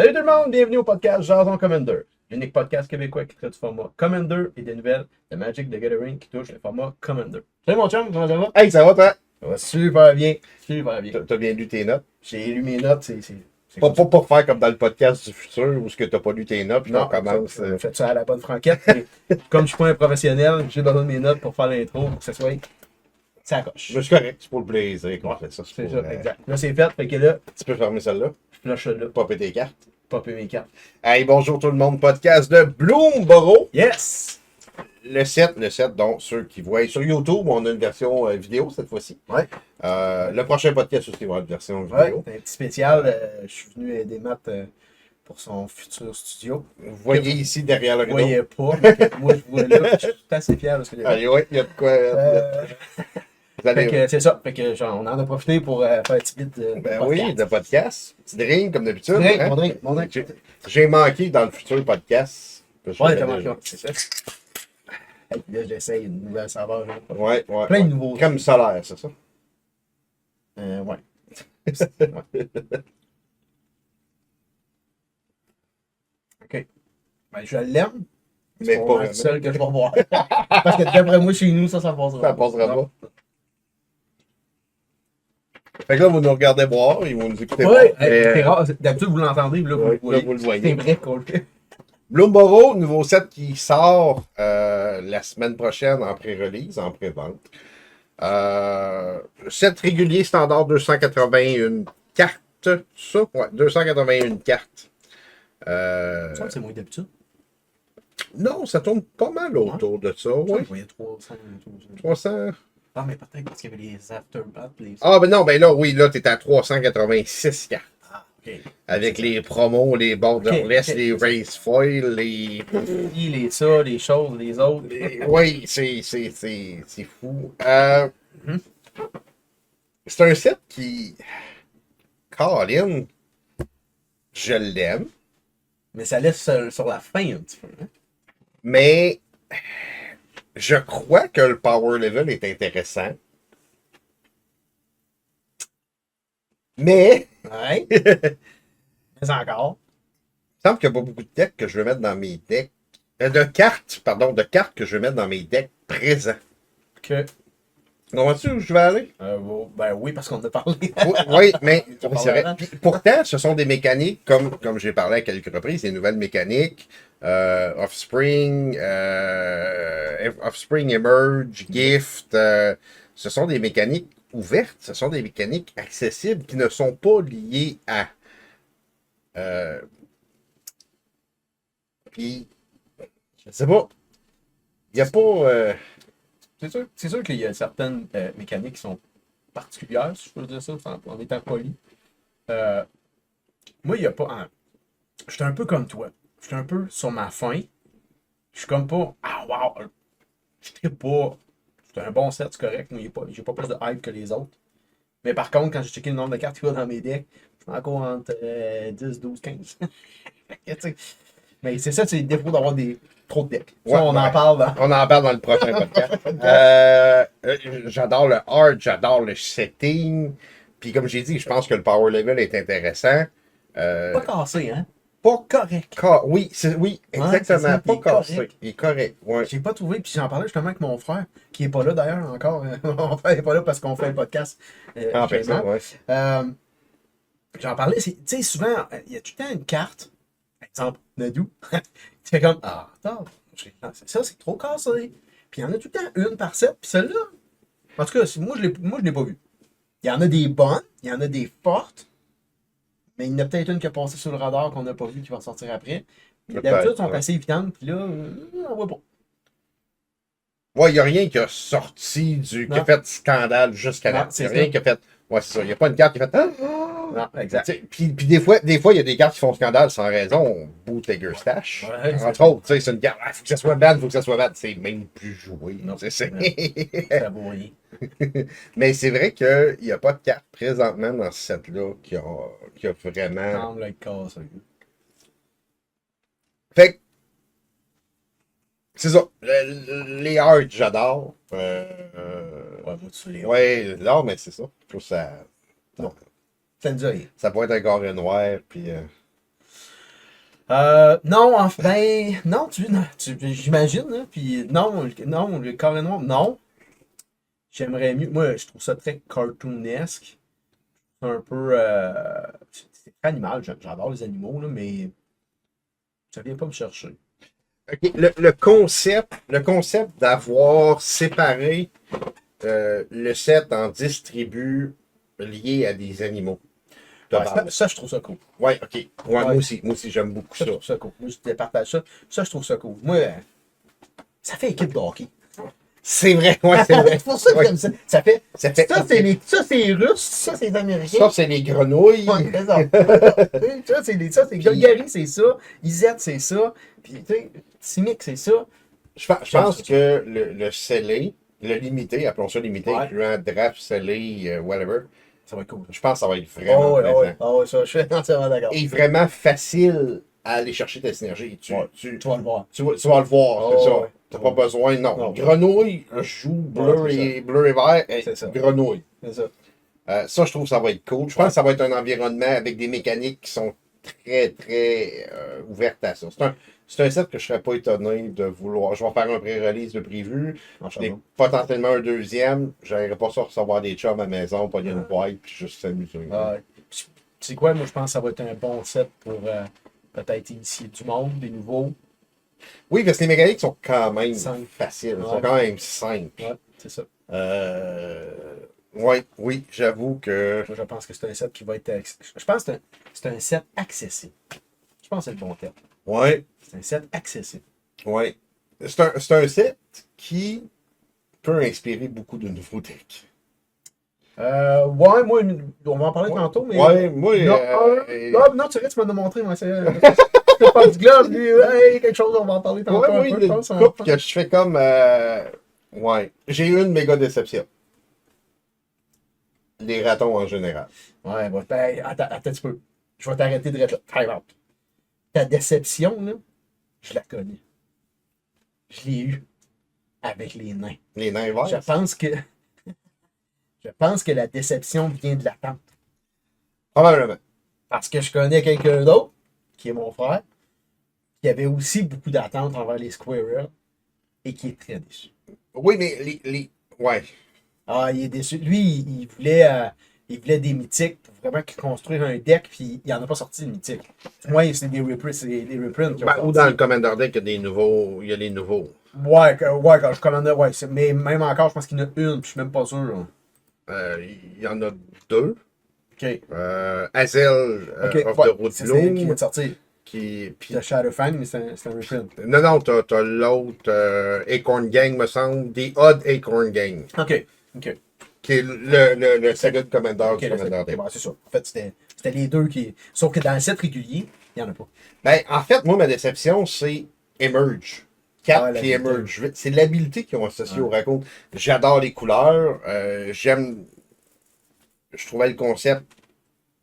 Salut tout le monde, bienvenue au podcast Jason Commander, l'unique podcast québécois qui traite du format Commander et des nouvelles de Magic the Gathering qui touchent le format Commander. Salut mon chum, comment ça va? Hey, ça va toi? Ça va super bien, super bien. T'as bien lu tes notes? J'ai lu mes notes, c'est Pas faire comme dans le podcast du futur où t'as pas lu tes notes puis non, on commence. faites ça à la bonne franquette. Mais comme je suis pas un professionnel, j'ai besoin de mes notes pour faire l'intro, pour que ça soit ça coche. Mais c'est correct, c'est pour le plaisir qu'on fait ça. C'est pour, ça, exact. Là c'est fait que là, Tu peux fermer celle-là, je flush ça là, popper tes cartes. popper mes cartes. Hey, bonjour tout le monde, podcast de Bloomborough. Yes! Le 7, donc ceux qui voient sur YouTube, on a une version vidéo cette fois-ci. Ouais. Le prochain podcast aussi va avoir une version Ouais, vidéo. un petit spécial. Je suis venu aider Matt pour son futur studio. Vous voyez ici derrière le Vous rideau. voyez pas, mais que moi je vois là. Je suis assez fier de ce que j'ai fait. Allez, ouais, il y a de quoi. Vous allez- Fait que c'est ça. Fait que genre, on en a profité pour faire un petit bit de Ben podcast. oui, de podcast. Petit drink comme d'habitude. Drink, hein? mon drink, mon drink. J'ai manqué dans le futur podcast. Ouais, t'as manqué, c'est ça. Hey, là, j'essaye une nouvelle saveur. Là. Ouais. Plein de nouveaux. Crème solaire, c'est ça? Ouais. Ok. Ben, je l'aime. Mais C'est pas pas le vraiment. seul que je vais voir. Parce que d'après moi, chez nous, ça passera. Ça passera Non. pas. Fait que là, vous nous regardez boire et vous nous écoutez Ouais, boire. c'est rare. D'habitude, vous l'entendez, là, Ouais, vous le là, vous le voyez. voyez. C'est vrai qu'on le fait. Bloomborough, nouveau set qui sort la semaine prochaine en pré-release, en pré-vente. Set régulier standard 281 cartes. Ça, ouais, 281 cartes. Ça, c'est moins d'habitude. Non, ça tourne pas mal autour de ça. Je Ouais. voyais 300 et tout. 300. Ah, mais peut-être parce qu'il y avait les aftermath. Les... Ah, ben non, ben là, oui, là, t'es à 386 cartes. Ah, ok. Avec les promos, les borderless, Ok, ok. les race foils, les. Les ça, les choses, les autres. Oui, c'est fou. Mhm. C'est un set qui. Colin, je l'aime, Mais ça laisse sur la fin un petit peu. Hein? mais je crois que le power level est intéressant. Mais. Ouais. Mais encore. Il semble qu'il n'y a pas beaucoup de decks que je veux mettre dans mes decks. De cartes que je veux mettre dans mes decks présents. Que. Comprends-tu où je vais aller? Ben oui, parce qu'on en a parlé. Oui, mais Ça oui, parle c'est vrai. avant. Puis, pourtant, ce sont des mécaniques, comme j'ai parlé à quelques reprises, des nouvelles mécaniques, Offspring, Offspring Emerge, Gift, ce sont des mécaniques ouvertes, ce sont des mécaniques accessibles qui ne sont pas liées à. Puis, je sais pas, il n'y a pas. C'est sûr qu'il y a certaines mécaniques qui sont particulières, si je peux dire ça, en étant poli. Moi, il n'y a pas. Je suis un peu comme toi. Je suis un peu sur ma faim. Je suis comme pas. Ah, wow! Je sais pas. C'est un bon set, c'est correct. Moi, j'ai pas plus de hype que les autres. Mais par contre, quand j'ai checké le nombre de cartes qu'il y a dans mes decks, je suis encore entre 10, 12, 15. Tu sais. Mais c'est ça, c'est le défaut d'avoir trop de decks. Ça, Ouais, on en ouais. parle dans. On en parle dans le prochain podcast. J'adore le art, j'adore le setting. Puis comme j'ai dit, je pense que le power level est intéressant. Pas cassé, hein? Pas Correct. Oui, oui, Ouais, c'est ça, exactement. puis Pas il est cassé. correct. Il est correct. Ouais. J'ai pas trouvé, puis j'en parlais justement avec mon frère, qui est pas là d'ailleurs encore. Mon frère est pas là parce qu'on fait le podcast. En chez personne, Matt. ouais. J'en parlais, tu sais, souvent, il y a tout le temps une carte, par exemple, Nadou. Tu fais comme, ah, attends, ça, c'est trop cassé. Puis il y en a tout le temps une par set, puis celle-là, en tout cas, moi, je l'ai pas vue. Il y en a des bonnes, il y en a des fortes, mais il y en a peut-être une qui a passé sur le radar qu'on n'a pas vu qui va sortir après. Mais Peut-être, d'habitude, elles sont ouais. assez évidentes, puis là, on voit pas. Ouais, il n'y a rien qui a sorti qui Non. a fait scandale jusqu'à Non, là. Il c'est n'y a rien ça. qui a fait. Ouais, c'est ça. Il n'y a pas une carte qui a fait. Ah! Non, exact. Tu sais, Puis des fois, il y a des cartes qui font scandale sans raison. Bootlegger Stash. Ouais, c'est Entre ça. autres, tu sais, c'est une carte. Il faut que ça soit ban, il faut que ça soit ban. C'est même plus joué. Non, Tu sais, ça vaut rien. Mais c'est vrai qu'il n'y a pas de carte présentement dans ce set-là qui a vraiment. Semble être cassé. Fait que, c'est ça. Les arts, j'adore. Ouais, moi, tu les Ouais, non, mais c'est ça. Je trouve que ça. Non. Ça nous a rien. Ça pourrait être un carré noir, puis. Non, ben, non, j'imagine, là, puis non, le carré noir, non. J'aimerais mieux, moi, je trouve ça très cartoonesque, un peu, c'est très animal, j'adore les animaux, là, mais ça vient pas me chercher. Ok, le concept d'avoir séparé le set en 10 tribus liées à des animaux. De Ouais, base. ça, je trouve ça cool. Ouais, ok. Ouais, Ouais. moi aussi, j'aime beaucoup Ça, ça. je trouve ça cool. Moi, je départage ça. Ça, je trouve ça cool. Moi, ça fait équipe de hockey. C'est vrai, ouais, c'est vrai. C'est pour ça que Ouais. j'aime ça. Ça fait, Ça fait ça, c'est les Russes, ça, c'est les Américains. ça, c'est les grenouilles. Ouais, c'est ça. Ça, c'est Golgari, c'est ça. Izette, c'est ça. Puis, tu sais, Simic, c'est ça. Je pense que le scellé, le limité, appelons ça limité, Ouais. incluant draft, scellé, whatever, Ça va être cool. je pense que ça va être vraiment Oh, ouais, plaisant. ouais, oh, ouais, ça, je suis entièrement d'accord. Et vraiment facile à aller chercher ta synergie. Ouais. Tu vas le voir. Tu vas le voir, Oh, c'est ça. ouais. T'as pas besoin, non. Non. Grenouille, je joue bleu, Ouais, bleu et vert, C'est ça. grenouille. C'est ça. Ça, je trouve que ça va être cool. Je pense que ça va être un environnement avec des mécaniques qui sont très, très ouvertes à ça. C'est un set que je serais pas étonné de vouloir. Je vais faire un pré-release de prévu. Franchement. Et potentiellement un deuxième. J'aimerais pas ça recevoir des chums à la maison, pas une boîte, puis juste s'amuser. Ouais. Puis, c'est quoi, moi, je pense que ça va être un bon set pour peut-être initier du monde, des nouveaux. Oui, parce que les mécaniques sont quand même Simple. faciles. Elles Ouais. sont quand même simples. Ouais, c'est ça. Ouais, oui, j'avoue que. Moi, je pense que c'est un set qui va être. Je pense que c'est un set accessible. Je pense que c'est le bon terme. Ouais, C'est un set accessible. ouais. C'est un set qui peut inspirer beaucoup de nouveaux decks. Ouais, moi, on va en parler tantôt, mais. Ouais, moi. Non, tu restes, tu m'en as montré, moi. C'est pas du globe, lui. Hey, quelque chose, on va en parler tantôt. Ouais, un moi, peu, il je y a pense, une on va couple que je fais comme. Ouais. J'ai eu une méga déception. Les ratons en général. Ouais, bon, attends un petit peu. Je vais t'arrêter de rester là. Time out. Ta déception, là, je la connais. Je l'ai eue avec les nains. Les nains verts. Je pense que. Je pense que la déception vient de l'attente. Probablement. Parce que je connais quelqu'un d'autre, qui est mon frère, qui avait aussi beaucoup d'attentes envers les Squirrels et qui est très déçu. Oui, mais ouais. Ah, il est déçu. Lui, il voulait des mythiques pour vraiment construire un deck, puis il n'en a pas sorti de mythiques. Moi, c'est des reprints qui ont Ben, sorti. ou dans le Commander Deck, il y a des nouveaux. Il y a les nouveaux. Ouais, quand je commandais, ouais. Mais même encore, je pense qu'il y en a une, puis je suis même pas sûr. Hein. Il y en a deux. Ok. Hazel Ok, of ouais, the Road c'est qui vient Bloom. de sortir. Puis, The Shadowfang, mais c'est un reprint. non, t'as l'autre Acorn Gang, me semble. The Odd Acorn Gang. Ok. Qui est le second commander Ok, du Commander Deck. ouais, c'est ça. En fait, c'était les deux qui. Sauf que dans le set régulier, il n'y en a pas. Ben, en fait, moi, ma déception, c'est Emerge. 4 Ah, puis l'habilité. Emerge 8. C'est l'habilité qu'ils ont associé Ouais. au raccoon. J'adore les couleurs. J'aime. Je trouvais le concept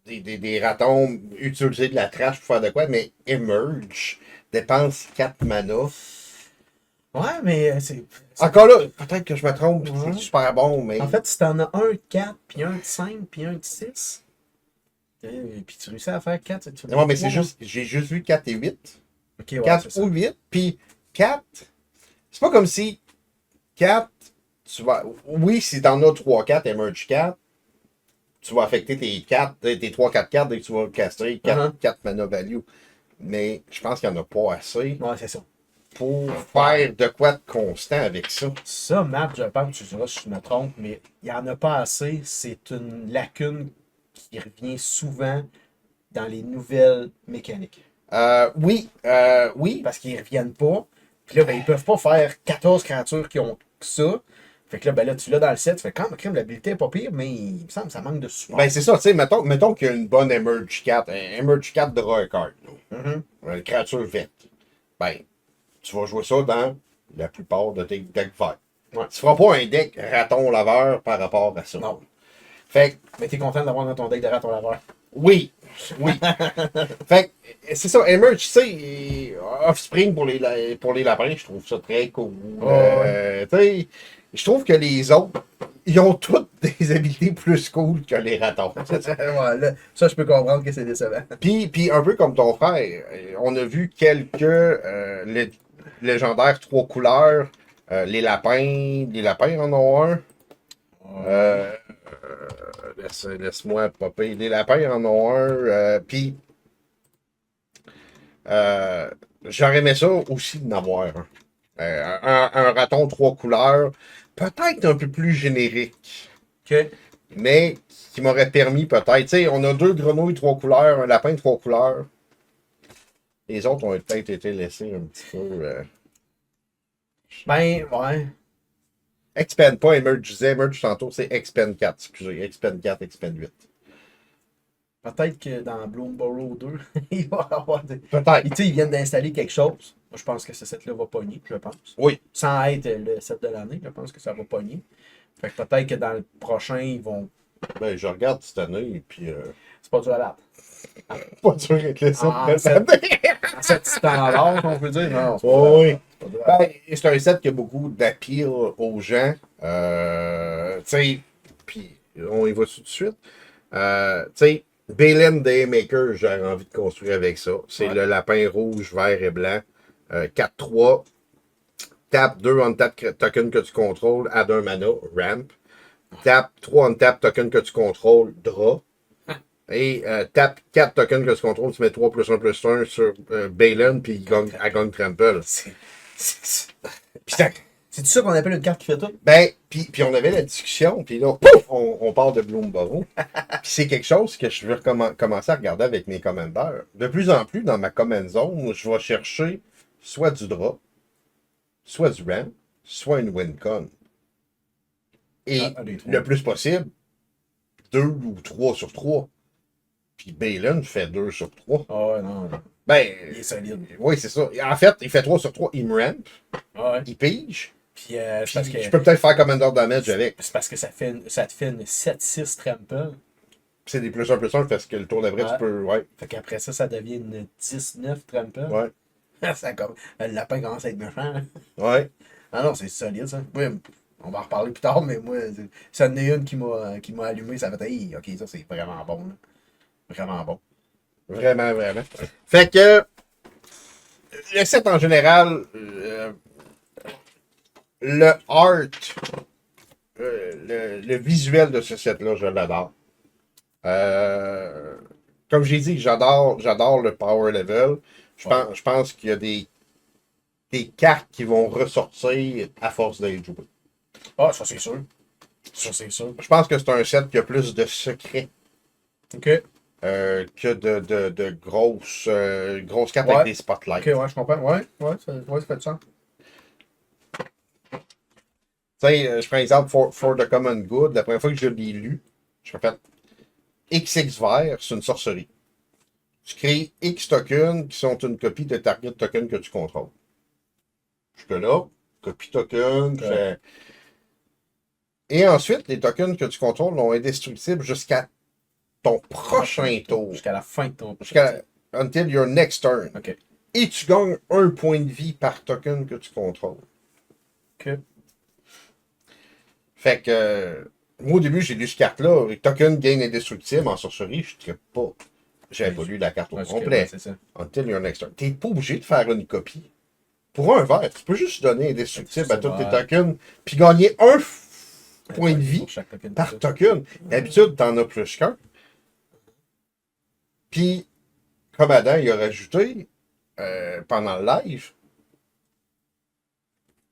des ratons utiliser de la trash pour faire de quoi, mais Emerge dépense 4 mana. Ouais, mais c'est. Encore là, peut-être que je me trompe, puis Ouais. c'est super bon, mais. En fait, si t'en as un de 4, puis un de 5, puis un de 6, puis tu réussis à faire 4, tu Non, mais c'est juste. J'ai juste vu 4 et 8. Ok, ouais, 4 c'est ça. ou 8. Puis 4, c'est pas comme si 4, tu vas. Oui, si t'en as 3-4, Emerge 4, tu vas affecter tes 3-4 cartes dès que tu vas caster 4, Uh-huh. mana value. Mais je pense qu'il n'y en a pas assez Ouais, c'est ça. pour faire de quoi de constant avec ça. Ça, Matt, je pense, tu diras si je me trompe, mais il n'y en a pas assez. C'est une lacune qui revient souvent dans les nouvelles mécaniques. Oui, oui. Parce qu'ils ne reviennent pas. Puis là, ben, ils peuvent pas faire 14 créatures qui ont ça. Fait que là, ben là, tu l'as dans le set, tu fais quand même l'habilité est pas pire, mais il me semble que ça manque de support. Ben, c'est ça, tu sais, mettons qu'il y a une bonne Emerge 4. Emerge 4 draw a card. Mhm. Une créature verte. Ben, tu vas jouer ça dans la plupart de tes decks verts. Ouais. Tu feras pas un deck raton laveur par rapport à ça. Non. Fait que, Mais t'es content d'avoir dans ton deck de raton laveur. oui. Oui. Fait que, c'est ça, Emerge, tu sais, Offspring pour les lapins, je trouve ça très cool. Oh, Tu sais, je trouve que les autres, ils ont tous des habiletés plus cool que les ratons. Ouais, là, ça, je peux comprendre que c'est décevant. Puis un peu comme ton frère, on a vu quelques légendaires 3 couleurs. Les lapins en ont un. Euh, Laisse-moi popper. Les lapins en ont un. Puis j'aurais aimé ça aussi d'en avoir un. Un raton 3 couleurs, peut-être un peu plus générique, OK. mais qui m'aurait permis peut-être. Tu sais, on a 2 grenouilles 3 couleurs, un lapin 3 couleurs. Les autres ont peut-être été laissés un petit peu. Ben, ouais. Expand, pas Emerge, je disais Emerge tantôt, c'est Expand 4, excusez, Expand 4, Expand 8. Peut-être que dans Bloomborough 2, il va y avoir des. Peut-être. Tu sais, ils viennent d'installer quelque chose. Moi, je pense que ce set-là va pogner, je pense. Oui. Sans être le set de l'année, je pense que ça va pogner. Fait que peut-être que dans le prochain, ils vont. Ben, je regarde cette année, puis C'est pas dur à battre. pas dur avec le set Ah, de cette année. En set standard, on peut dire. Non, c'est Oui. pas dur à battre. Ben, c'est un set qui a beaucoup d'appeal aux gens. Tu sais, puis on y va tout de suite. Tu sais, Balin Daymaker, j'aurais envie de construire avec ça. C'est Ouais. le lapin rouge, vert et blanc. 4-3. Tap 2 on tap token que tu contrôles, add un mana, ramp. Tap 3 on tap token que tu contrôles, draw. Et tap 4 tokens que tu contrôles, tu mets 3 plus 1 plus 1 sur Balin, puis elle gagne Trample. C'est ça qu'on appelle une carte qui fait tout? Ben, puis on avait la discussion, puis là, pouf, on part de Bloomborough. Puis c'est quelque chose que je veux commencer à regarder avec mes commandeurs. De plus en plus, dans ma command zone, je vais chercher soit du drop, soit du ramp, soit une wincon. Et le plus possible, 2 ou 3 sur 3. Puis Balin fait 2 sur 3. Ah ouais, non. Ben, Il est solide. oui, c'est ça. En fait, il fait 3 sur 3, il me ramp, Ah ouais. il pige. Puis, c'est parce que. Je peux peut-être faire commander damage avec. C'est parce que ça te fait une 7-6 trample. C'est des plus 1 parce que le tour d'après, Ouais. tu peux. Ouais. Fait qu'après ça, ça devient une 10-9 trample. Ouais. Ça comme, le lapin commence à être méchant. Ouais. Ah non, c'est solide ça. Oui, on va en reparler plus tard, mais moi, ça en est une qui m'a allumé. Ça fait, hey, ok, ça c'est vraiment bon. Là. Vraiment bon. Vraiment, vraiment. Fait que. Le set en général. Le art. Le visuel de ce set-là, je l'adore. Comme j'ai dit, j'adore le power level. Je pense qu'il y a des cartes qui vont ressortir à force d'être jouées. Ah, ça c'est sûr. Ça c'est sûr. Je pense que c'est un set qui a plus de secrets Ok. que de grosses cartes Ouais. avec des spotlights. Ok, ouais, je comprends. Ouais, ça fait du sens. Tu sais, je prends exemple for the Common Good. La première fois que je l'ai lu, je répète, XX vert, c'est une sorcerie. Tu crées X tokens qui sont une copie de target token que tu contrôles. Jusque-là, copie token. Ouais. Et ensuite, les tokens que tu contrôles sont indestructibles jusqu'à ton prochain tour. Jusqu'à la fin de ton. Until your next turn. Ok. Et tu gagnes 1 point de vie par token que tu contrôles. Ok. Fait que, moi au début, j'ai lu cette carte-là. Token gain indestructible en sorcerie, je ne pas. J'avais pas lu la carte au complet. C'est ça. Until your next turn. T'es pas obligé de faire une copie. Pour un vert, tu peux juste donner indestructible à tous tes tokens, puis gagner 1 point de vie par token. D'habitude, t'en as plus qu'un. Puis, comme Adam, il a rajouté, pendant le live,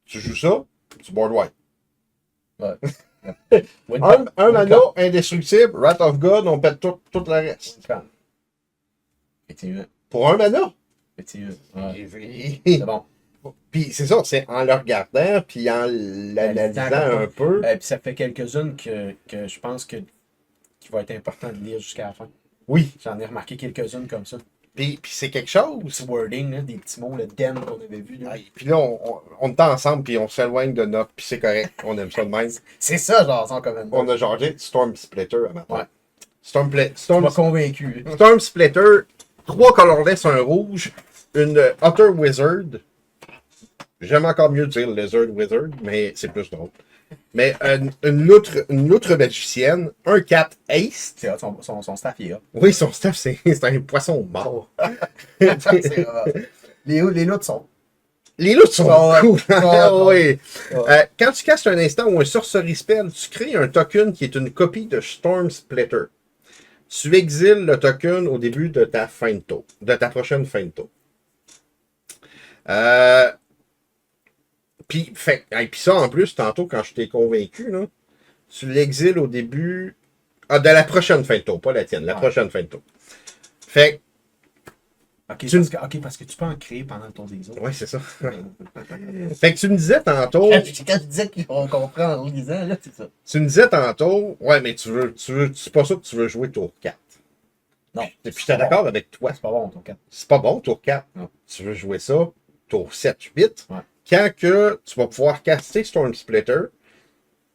tu joues ça, tu board white. Ouais. Un mana indestructible, Wrath of God, on pète tout le reste. Effectivement. Pour un mana. Effectivement. Ouais. C'est bon. Puis c'est ça, c'est en le regardant, puis en l'analysant un peu. Puis ça fait quelques-unes que je pense qu'il va être important de lire jusqu'à la fin. Oui. J'en ai remarqué quelques-unes comme ça. Puis c'est quelque chose. Petit wording, là, des petits mots, le den qu'on avait vu. Là. Puis là, on est ensemble, puis on s'éloigne de notre, puis c'est correct. On aime ça de même. C'est ça, genre, sans comment. On a changé Storm Splitter à matin. Ouais. Tu m'as convaincu. Storm Splitter, 3 colorless, un rouge, une Otter Wizard. J'aime encore mieux dire Lizard Wizard, mais c'est plus drôle. Mais une loutre magicienne, un 4 Ace. C'est hot, son staff, il est hot. Oui, son staff, c'est un poisson mort. C'est hot. Les loutres sont. Les loutres sont cool. Oui. Ouais. Quand tu castes un instant ou un sorcery spell, tu crées un token qui est une copie de Storm Splitter. Tu exiles le token au début de ta fin de tour, de ta prochaine fin de tour. Puis ça, en plus, tantôt, quand je t'ai convaincu, là, tu l'exiles au début de la prochaine fin de tour, pas la tienne, la prochaine fin de tour. Fait Parce que tu peux en créer pendant le tour des autres. oui, c'est ça. Fait que tu me disais tantôt. Quand je disais qu'on comprend en lisant, là, c'est ça. Tu me disais tantôt, ouais, mais c'est pas ça que tu veux jouer tour 4. Non. Et puis j'étais d'accord avec toi. C'est pas bon, ton 4. C'est pas bon, tour 4. Non. Tu veux jouer ça, tour 7, 8. Ouais. Quand que tu vas pouvoir caster Storm Splitter,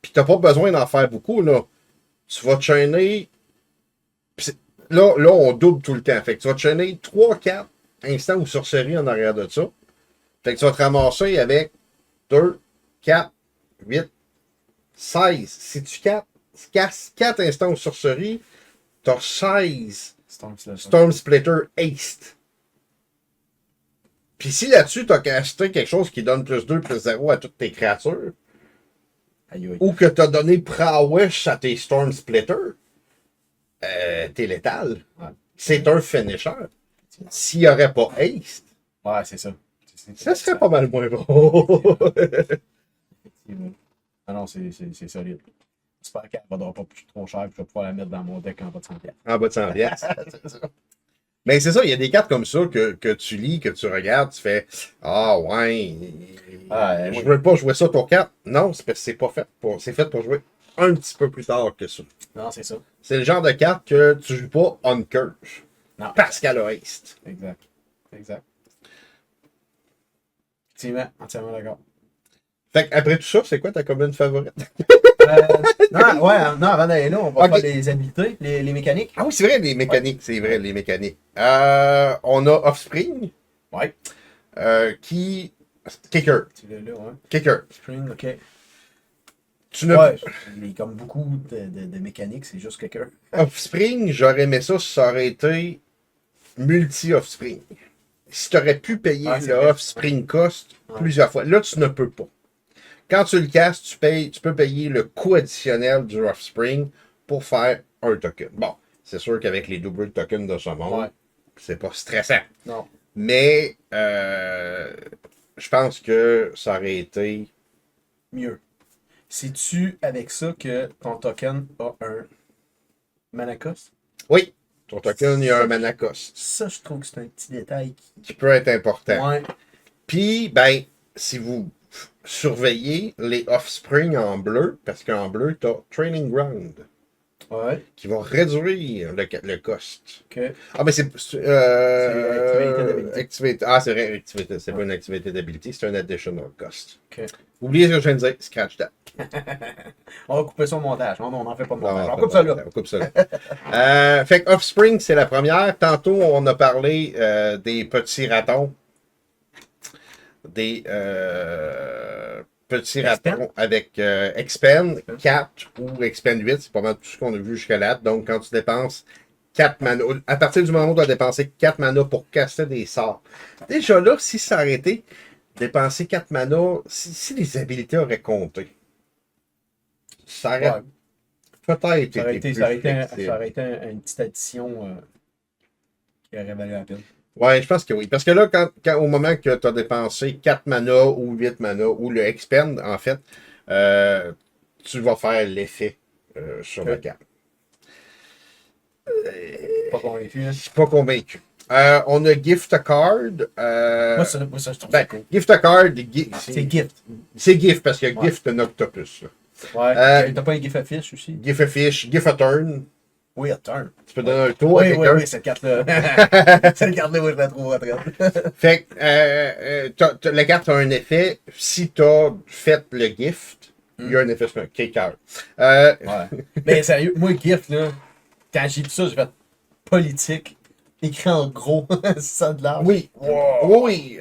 puis t'as pas besoin d'en faire beaucoup, là. Tu vas te chaîner. Là, on double tout le temps. Fait que tu vas te chaîner 3, 4 instants ou sorceries en arrière de ça. Fait que tu vas te ramasser avec 2, 4, 8, 16. Si tu casses 4 instants ou sorceries, t'as 16 Storm Splitter Haste. Puis si là-dessus, t'as casté quelque chose qui donne plus 2, plus 0 à toutes tes créatures, Aïe, aïe. ou que t'as donné prowess à tes Storm Splitter, t'es létal. Ouais. C'est un finisher. S'il n'y aurait pas Haste, Ouais, c'est ça. ça serait pas mal moins bon. Ah non, c'est solide. J'espère qu'elle ne vaudra pas trop cher, puis je vais pouvoir la mettre dans mon deck en bas de 100$. En bas de 100 piastres. Mais c'est ça, il y a des cartes comme ça que tu lis, que tu regardes, tu fais ah ouais, je veux pas jouer ça tour 4. Non, c'est parce que c'est pas fait pour. C'est fait pour jouer un petit peu plus tard que ça. Non, c'est ça. C'est le genre de carte que tu joues pas on curve. Non. Parce qu'elle a haste. Exact. Entièrement d'accord. Fait qu'après tout ça, c'est quoi ta commune favorite? Non, avant d'aller là, on va faire les habiletés, les mécaniques. Ah oui, c'est vrai, les mécaniques. Ouais. C'est vrai, les mécaniques. On a Offspring. Ouais. Qui. Kicker. Tu l'as là, ouais. Kicker. Spring, ok. Ouais, il est comme beaucoup de mécaniques, c'est juste kicker. Offspring, j'aurais aimé ça si ça aurait été multi-Offspring. Si tu aurais pu payer le Offspring cost plusieurs fois. Là, tu ne peux pas. Quand tu le casses, tu peux payer le coût additionnel du Offspring pour faire un token. Bon, c'est sûr qu'avec les double tokens de ce monde, c'est pas stressant. Non. Mais je pense que ça aurait été mieux. Sais-tu avec ça que ton token a un mana cost? Oui, ton token, il y a un mana cost. Ça, je trouve que c'est un petit détail qui peut être important. Ouais. Puis, ben, si vous surveillez les Offspring en bleu, parce qu'en bleu, tu as Training Ground. Ouais. Qui va réduire le cost. OK. Ah, ben c'est. Activité ah, c'est vrai, activité. C'est pas une activité d'habilité, c'est un additional cost. OK. Oubliez ce que je viens de dire, scratch that. On va couper ça au montage. Non, on n'en fait pas de montage. Non, on coupe ça là. On coupe ça là. Fait que Offspring, c'est la première. Tantôt, on a parlé des petits ratons. Des petits ratons avec Expend 4 ou Expend 8. C'est pas mal tout ce qu'on a vu jusqu'à là. Donc, quand tu dépenses 4 mana, à partir du moment où tu as dépensé 4 mana pour caster des sorts, déjà là, si ça aurait été dépenser 4 mana, si les habilités auraient compté, ça aurait peut-être été ça aurait été une petite addition qui aurait valu la peine. Ouais, je pense que oui. Parce que là, quand au moment que tu as dépensé 4 mana ou 8 mana, ou le expend, en fait, tu vas faire l'effet sur le carte. Pas convaincu, hein? Je suis pas convaincu. On a Gift a Card. Moi, ça, je trouve ça cool. Gift a Card, c'est Gift. C'est Gift, parce qu'il y a Gift un octopus. Là. Ouais. T'as pas un Gift a Fish aussi? Gift a Fish, Gift a Turn. Oui, a Turn. Tu peux donner un tour à quelqu'un. Oui, cette carte-là. Cette carte-là, moi, je la trouve retraite. Fait que la carte a un effet. Si tu as fait le gift, il y a un effet sur un kicker. Ouais. Mais sérieux, moi, Gift, là, quand j'ai vu ça, j'ai fait politique. Écrit en gros, ça de l'art. Oui. Wow. Oui.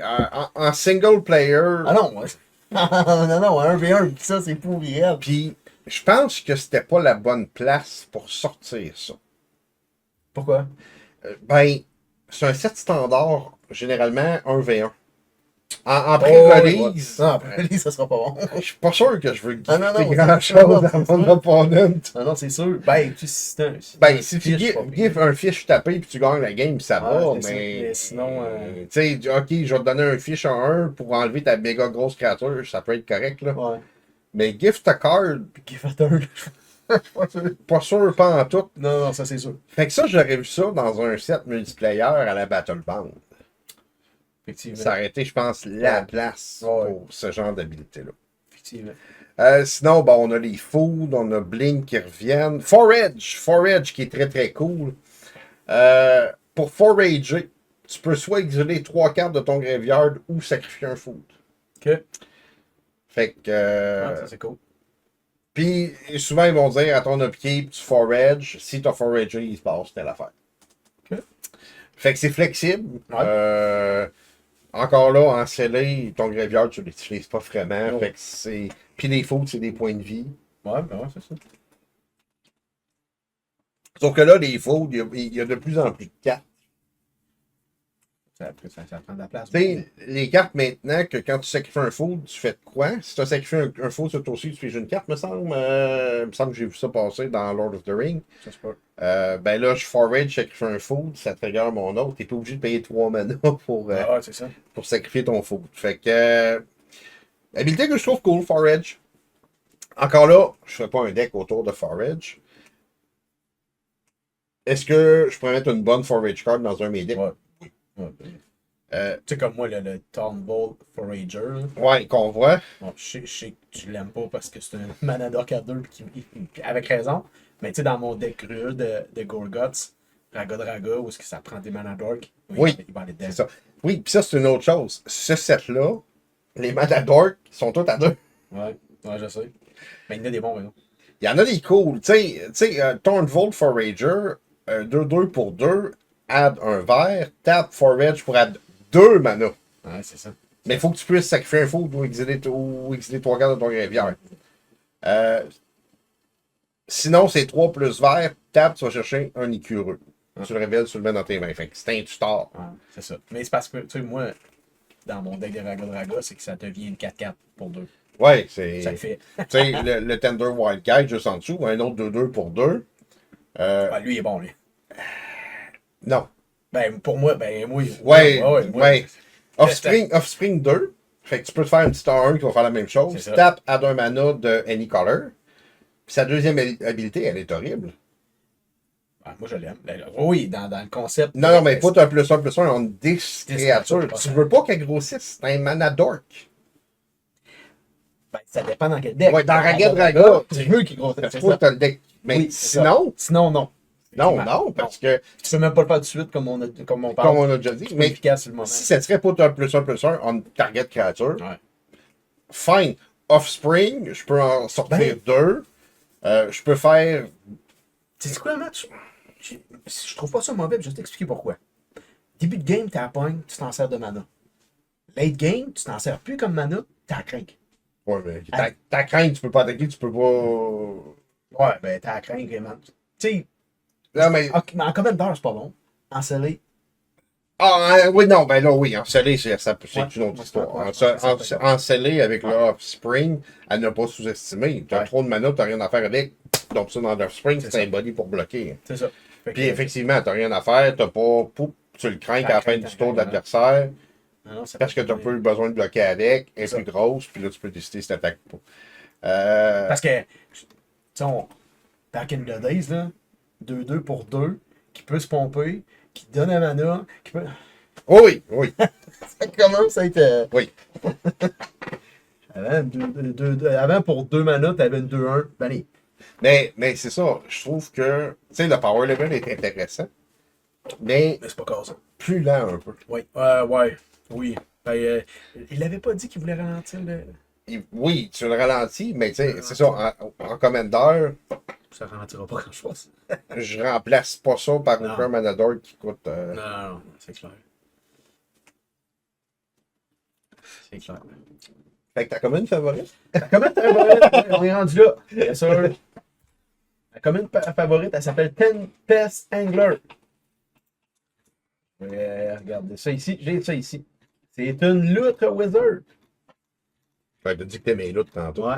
En single player. Ah non, ouais. Non, 1v1, ça, c'est pourri. Puis, je pense que c'était pas la bonne place pour sortir ça. Pourquoi? Ben, c'est un set standard, généralement 1v1. En Ouais. pré-release, Non, en pré-release, ça sera pas bon. je suis pas sûr que je veux Ah, non, gifter non, grand-chose c'est à sûr. mon opponent. Non, c'est sûr. Ben, tu sais, c'est un. Ben, si tu fiche, pas pire. gifes un fiche tapé puis tu gagnes la game, ça va, Ouais, c'est ça. mais. Mais sinon, Tu sais, ok, je vais te donner un fiche en 1 pour enlever ta méga grosse créature, ça peut être correct, là. ouais. Mais gift a card, Give it un. pas sûr, pas en tout. Non, ça, c'est sûr. Fait que ça, j'aurais vu ça dans un set multiplayer à la Battle Band. Effectivement. Ça aurait été, je pense, la Ouais. place Ouais. pour ce genre d'habilité-là. Effectivement. Sinon, bon, on a les Food, on a Blink qui reviennent. Forage qui est très très cool. Pour forager, tu peux soit exiler 3 cartes de ton graveyard ou sacrifier un Food. Ok. Fait que. Ouais, ça, c'est cool. Puis souvent, ils vont dire à ton upkeep, tu forage. Si tu as foragé, il se passe telle affaire. Ok. Fait que c'est flexible. Ouais. Encore là, en scellé, ton graveyard, tu l'utilises pas vraiment. Non. Fait que c'est. Puis les Foods, c'est des points de vie. Ouais, ben ouais, c'est ça. Sauf que là, les Foods, il y a de plus en plus de cartes. Ça prend de la place. Tu sais, les cartes maintenant, que quand tu sacrifies un food, tu fais de quoi? Si tu as sacrifié un food sur toi aussi, tu fais une carte, me semble. Il me semble que j'ai vu ça passer dans Lord of the Rings. Ça se peut. Ben là, je forage, je sacrifie un food, ça trigger mon autre. T'es pas obligé de payer 3 mana Ah, ouais, c'est ça. pour sacrifier ton food. Fait que. Habilité que je trouve cool, forage. Encore là, je fais pas un deck autour de forage. Est-ce que je pourrais mettre une bonne forage card dans un de mes decks? Ouais. Ouais, Euh, tu sais, comme moi, le Thornbolt Forager, là. ouais, convoi. Bon, je sais que tu l'aimes pas parce que c'est un mana dock à 2 avec raison. Mais tu sais, dans mon deck cru de Gorguts, Raga, où est-ce que ça prend des mana dork? Oui, il va aller dedans. c'est ça. Oui, puis ça, c'est une autre chose. Ce set-là, les mana dork sont tous à 2. Ouais, je sais. Mais il y en a des bons, maintenant. Il y en a des cool. Tu sais, Thornvolt Forager, 2-2 pour 2, add un vert, tap Forage pour add 2 mana. Ouais, c'est ça. Mais il faut que tu puisses sacrifier un food ou exiler 3 cartes de ton graveyard. Sinon, c'est 3 plus vert, tap, tu vas chercher un écureux. Tu le révèles, tu le mets dans tes mains. Fait que c'est un tutor. Ouais, c'est ça. Mais c'est parce que, tu sais, moi, dans mon deck de Raga, c'est que ça devient une 4-4 pour 2. Ouais, c'est. Ça le fait. Tu sais, le Tender Wild Guide juste en dessous, un autre 2-2 pour 2. Ouais, lui, il est bon, lui. Non. Ben, pour moi, ben, moi. Ouais. Offspring 2. Fait que tu peux te faire un petit R1 qui va faire la même chose. Tap, add un mana de Any Color. Puis sa deuxième habilité, elle est horrible. Ah, moi, je l'aime. Oui, dans le concept. Non, mais pas un +1/+1 en 10 créatures. créatures. Tu veux pas qu'elle grossisse. C'est un mana dork. Ben, ça dépend dans quel deck. Ouais, dans Raga Draga. Tu veux qu'il grossisse. Tu trouves que t'as le deck. Mais Oui, sinon. Sinon, non. Non, parce que. Tu peux même pas le faire tout de suite comme on parle. Comme on a déjà dit. C'est Mais efficace sur le moment. si ça serait pas un +1/+1 en target créature, Ouais. fine. Offspring, je peux en sortir 2. Je peux faire. Tu sais quoi, match? Je trouve pas ça mauvais, je vais t'expliquer pourquoi. Début de game, t'as la pogne, tu t'en sers de mana. Late game, tu t'en sers plus comme mana, t'as la crainte. Ouais, mais ta crainte, tu peux pas attaquer, tu peux pas. Ouais, ben t'as la crainte vraiment. Tu sais, Non, mais. en commandeur, c'est pas bon. En scellé. Ah, oui, non, ben là, oui, en scellé, c'est une autre histoire. Ouais, En scellé, avec le Offspring, à ne pas sous-estimer. T'as trop de mana, t'as rien à faire avec. Donc, ça, dans l'Offspring, c'est un body pour bloquer. C'est ça. Puis, effectivement, t'as rien à faire, t'as pas. Tu le crains à la fin du tour de l'adversaire. Parce que t'as pas eu besoin de bloquer avec, elle est plus grosse, puis là, tu peux décider si t'attaques pas. Parce que, tu sais, back in the days, là, 2-2 pour 2, qui peut se pomper, qui donne un mana, qui peut. Oui. Ça commence à être. Oui. Avant, pour 2 mana, t'avais une 2-1. Ben, allez. Mais c'est ça, je trouve que, tu sais, le power level est intéressant, mais c'est pas comme ça. plus lent un peu. Oui, oui. Ben, il avait pas dit qu'il voulait ralentir le. Oui, tu le ralentis, mais tu sais, c'est ça, en commandeur, Ça ralentira pas grand-chose. je remplace pas ça par aucun manador qui coûte. Non, c'est clair. C'est clair. Fait que ta commune favorite? La commune favorite, ouais, on est rendu là, bien sûr. La commune favorite, elle s'appelle Tempest Angler. Regardez ça ici, j'ai ça ici. C'est une loutre wizard. Ben, t'as dit que t'aimais l'autre tantôt. Ouais.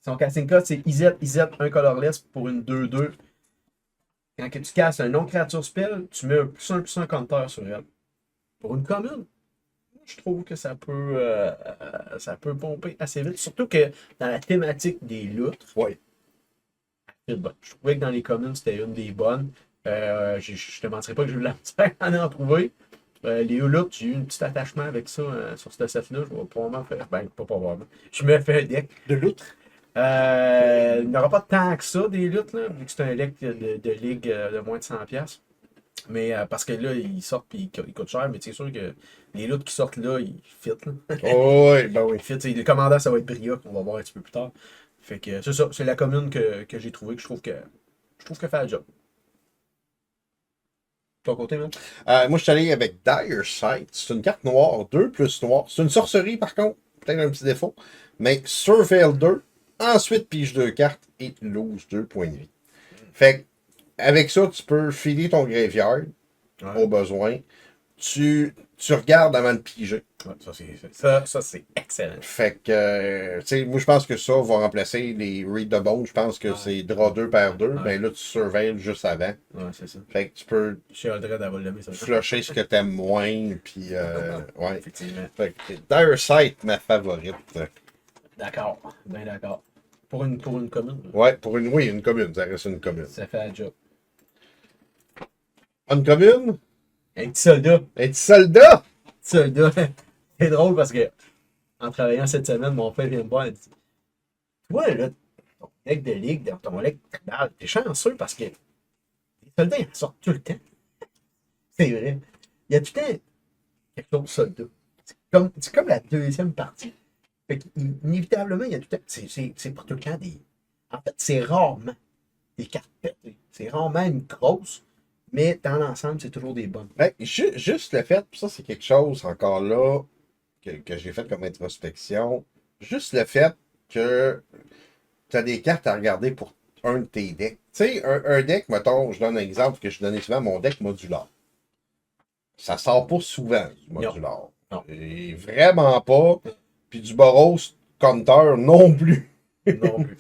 Son casting code, c'est IZ, un colorless pour une 2-2. Quand que tu casses un non-créature spell, tu mets un +1/+1 counter sur elle. Pour une commune, je trouve que ça peut pomper assez vite. Surtout que dans la thématique des loutres, Ouais. c'est bon. Je trouvais que dans les communes, c'était une des bonnes. Je te mentirais pas que j'ai eu la misère à en trouver. Les loutres, j'ai eu un petit attachement avec ça sur ce set-là. Je vais probablement faire. Ben, pas probablement. Je me fais un deck. De l'autre? Il n'y aura pas tant que ça des luttes, là, vu que c'est un deck de ligue de moins de 100$. Mais parce que là, ils sortent et ils coûtent cher, mais c'est sûr que les luttes qui sortent là, ils fit. Là. Oh, oui, ben oui. Ils fit. Le commandant, ça va être Bria, qu'on va voir un petit peu plus tard. Fait que c'est ça, c'est la commune que j'ai trouvée, que je trouve que fait le job. De ton côté, même? Moi, je suis allé avec Dire Sight. C'est une carte noire, 2 plus noir. C'est une sorcerie, par contre. Peut-être un petit défaut. Mais Surveil 2. Ensuite, pige 2 cartes et lose 2 points de vie. Fait que, avec ça, tu peux filer ton graveyard au besoin. Tu regardes avant de piger. Ouais, ça, c'est excellent. Fait que, tu sais, moi, je pense que ça va remplacer les Read the Bone. Je pense que c'est draw 2 par 2. Ouais. Ben là, tu surveilles juste avant. Ouais, c'est ça. Fait que tu peux J'ai le droit d'avoir le ça. flusher ce que t'aimes moins. Puis, ouais. Effectivement. Fait que Dire Sight, ma favorite. D'accord. Bien d'accord. Pour une commune, Ouais, oui, une commune. Ça reste une commune. ça fait un job. Une commune? Un petit soldat. Un petit soldat? Soldat. C'est drôle parce que en travaillant cette semaine, mon père vient me voir et dit: toi, là, ton deck de ligue, dans ton deck tribal, t'es chanceux parce que les soldats, ils en sortent tout le temps. C'est vrai. Il y a tout le temps quelque chose de soldat. C'est comme la deuxième partie. Fait inévitablement, il y a tout le temps. C'est pas tout le temps des. En fait, c'est rarement des cartes pétées. C'est rarement une grosse, mais dans l'ensemble, c'est toujours des bonnes. Ben, juste le fait, puis ça, c'est quelque chose encore là que j'ai fait comme introspection. Juste le fait que tu as des cartes à regarder pour un de tes decks. Tu sais, un deck, mettons, je donne un exemple que je donnais souvent, mon deck modulaire. Ça sort pas souvent du modulaire. Non. Et vraiment pas. Puis du Boros Counter non plus. Non plus.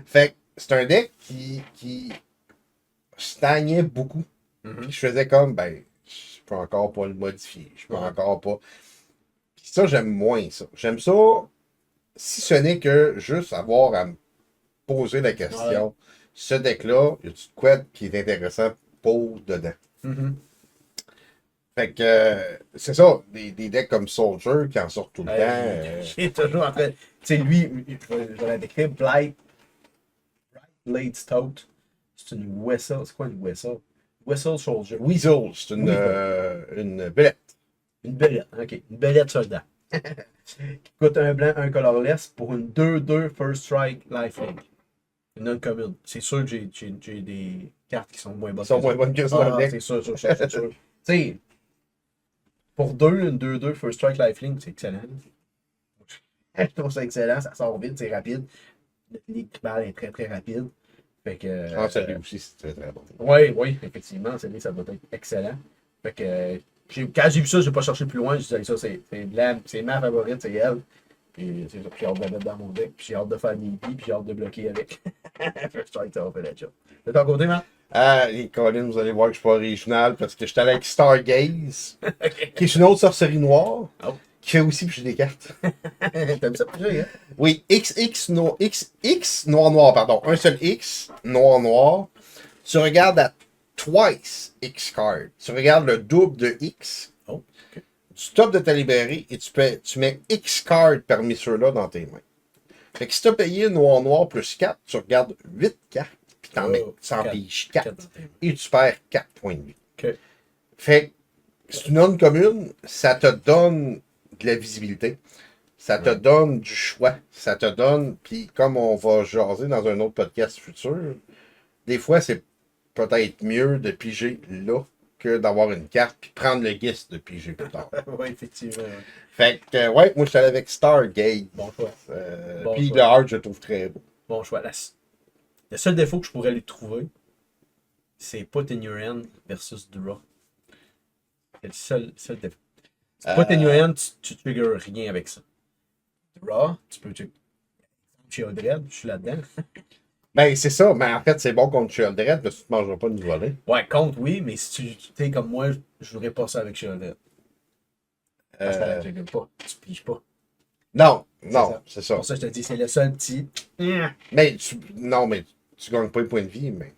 Fait que c'est un deck qui stagnait beaucoup. Puis je faisais comme, ben, je peux encore pas le modifier. Je peux encore pas. Puis ça, j'aime moins ça. J'aime ça, si ce n'est que juste avoir à me poser la question, ce deck-là, y a-tu de quoi qui est intéressant pour dedans? Fait que, c'est ça, des decks comme Soldier qui en sortent tout le temps. J'ai toujours en train. Tu sais, lui, je vais la décrire, Blade Stout. C'est une Wessel. C'est quoi une Wessel? Wessel Soldier. Weasel, c'est une belette. Une belette, ok. Une belette soldat. Qui coûte un blanc, un colorless pour une 2/2 First Strike Lifelink. Une non-commune. C'est sûr que j'ai des cartes qui sont moins bonnes. Ils sont moins bonnes que ça dans le deck. C'est sûr. Tu sais, pour une 2/2 First Strike Lifelink, c'est excellent. Je trouve ça excellent, ça sort vite, c'est rapide. Le ligue tribal est très très rapide. Fait que. Celui aussi, c'est très très bon. Oui, effectivement, celui ça doit être excellent. Fait que quand j'ai vu ça, j'ai pas cherché plus loin, j'ai dit ça, c'est ma favorite, c'est elle. Puis c'est ça, puis j'ai hâte de la mettre dans mon deck, puis j'ai hâte de faire des billes, puis j'ai hâte de bloquer avec. First Strike, ça va faire la job. De ton côté, man? Les Colin, vous allez voir que je suis pas original parce que j'étais allé avec Stargaze, qui est une autre sorcerie noire, qui fait aussi piger des cartes. T'aimes ça piger, hein? Oui, X noir, pardon. Un seul X, noir. Tu regardes à twice X card. Tu regardes le double de X. Oh, ok. Tu top de ta librairie et tu mets X card parmi ceux-là dans tes mains. Fait que si tu as payé noir plus 4, tu regardes 8 cartes, puis t'en mets, tu en piges 4, et tu perds 4 points de vie. Okay. Fait que c'est une non commune, ça te donne de la visibilité, ça te donne du choix, ça te donne, puis comme on va jaser dans un autre podcast futur, des fois c'est peut-être mieux de piger là que d'avoir une carte puis prendre le guess de piger plus tard. Ouais, effectivement. Ouais. Fait que, ouais, moi, je suis allé avec Stargate. Bon choix. Bon Puis choix. le hard, je le trouve très beau. Bon choix. Le seul défaut que je pourrais lui trouver, c'est Put in your hand versus Draw. C'est le seul défaut. Put in your hand, tu triggers rien avec ça. Draw, tu peux. Chez Odred, je suis là-dedans. Ben, c'est ça. Mais en fait, c'est bon contre Sheldred parce que tu ne mangeras pas de voler. Ouais, contre, oui, mais si tu es comme moi, je voudrais pas ça avec chez Odred. Parce que tu la triggers pas. Tu piges pas. Non, ça. c'est ça. Pour ça, je te dis, c'est le seul petit. Mais mais tu gagnes pas un point de vie, mais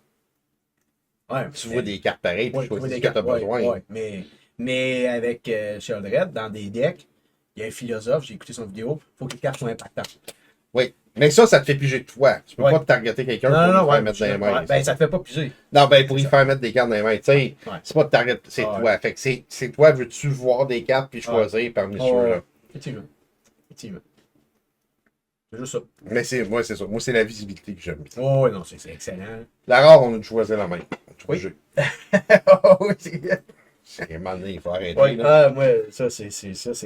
Ouais, tu vois des cartes pareilles, puis ouais, tu choisis des ce que tu as cartes, besoin. ouais. Mais avec Sheldred, dans des decks, il y a un philosophe, j'ai écouté son vidéo, il faut que les cartes soient impactantes. Oui. Mais ça te fait piger de toi. Tu peux Ouais. pas te targeter quelqu'un pour lui faire mettre dans les mains. Ben, ça te fait pas piger. Non, ben, pour y faire mettre des cartes dans les mains. Tu sais, c'est pas de target, c'est toi. Fait que c'est toi, veux-tu voir des cartes puis choisir parmi ceux-là. Effectivement. Effectivement. C'est juste ça. Mais moi, c'est ça. Moi, c'est la visibilité que j'aime. Oh, ouais, non, c'est excellent. La rare, on a choisi la main. Oui. C'est un moment donné, il faut arrêter. Ouais, Là. moi, ça, c'est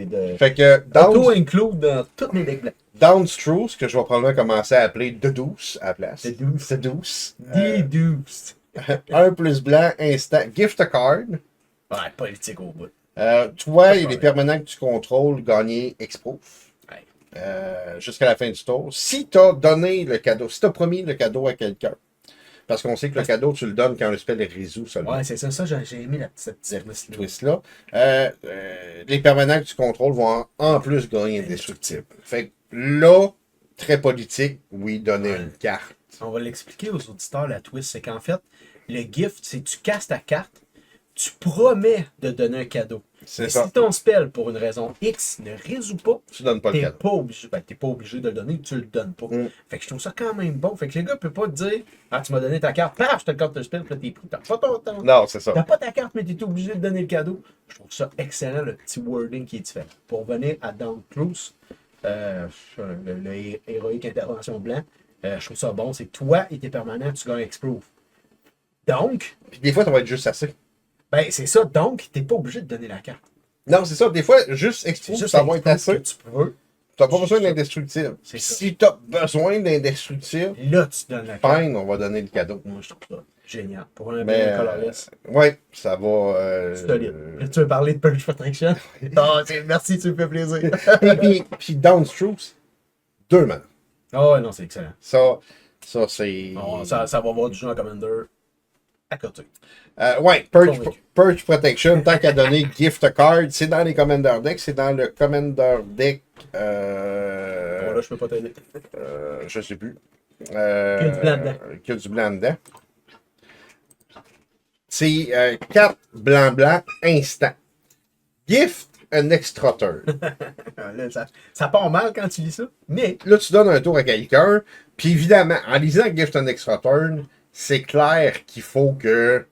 de. Fait que Auto-include dans toutes mes decks blancs. Downstrokes, que je vais probablement commencer à appeler de douce à la place. C'est douce. C'est douce. Deduced. Un plus blanc, instant. Gift a card. Ouais, politique au bout. Toi et les permanents que tu contrôles, gagner X-Proof. Ouais. Jusqu'à la fin du tour. Si tu as donné le cadeau, si tu as promis le cadeau à quelqu'un, parce qu'on sait que le cadeau, tu le donnes quand le spell est résolu seulement. Ouais, c'est ça, j'ai aimé cette petite twist-là. Les permanents que tu contrôles vont en plus gagner indestructible. Fait que là, très politique, oui, donner une carte. On va l'expliquer aux auditeurs, la twist, c'est qu'en fait, le gift, c'est que tu casses ta carte, tu promets de donner un cadeau. C'est Mais ça. si ton spell, pour une raison X, ne résout pas, Tu donnes pas le t'es cadeau. pas obligé, t'es pas obligé de le donner, tu le donnes pas. Fait que je trouve ça quand même bon. Fait que le gars peut pas te dire, ah, tu m'as donné ta carte, paf, je te le carte de spell, puis là, t'es pris. T'as pas ton temps. Non, c'est ça. T'as pas ta carte, mais t'es obligé de donner le cadeau. Je trouve ça excellent, le petit wording qui est fait. Pour venir à Down Cruise, le héroïque intervention blanc, je trouve ça bon. C'est toi et tes permanents, tu gagnes X-Proof. Donc, Puis des fois, ça va être juste assez. ben c'est ça. Donc, t'es pas obligé de donner la carte. Non, c'est ça. Des fois, juste X-Proof, ça va être assez. Que tu peux. T'as pas besoin d'indestructible. C'est ça. Si t'as besoin d'indestructible, Là, tu donnes la carte. fine, on va donner le cadeau. Moi, je trouve ça génial. Pour un Mais, bien colorless. ouais, ça va. Solide. Là, tu veux parler de Purge Protection? Non, merci, tu me fais plaisir. puis Downstrokes, 2 manas. Oh, non, c'est excellent. Ça c'est. Oh, ça va avoir du jeu en Commander à côté. Ouais, Convaincu. Purge Protection, tant qu'à donner Gift Card, c'est dans les Commander Deck, c'est dans le Commander Deck. Bon, là, je peux pas t'aider. Je sais plus. Qu'il y a du blanc dedans. Qu'il y a du blanc dedans. C'est 4 blanc instant. Gift an extra turn. Là, ça part mal quand tu lis ça, mais Là, tu donnes un tour à quelqu'un, puis évidemment, en lisant Gift an extra turn, c'est clair qu'il faut que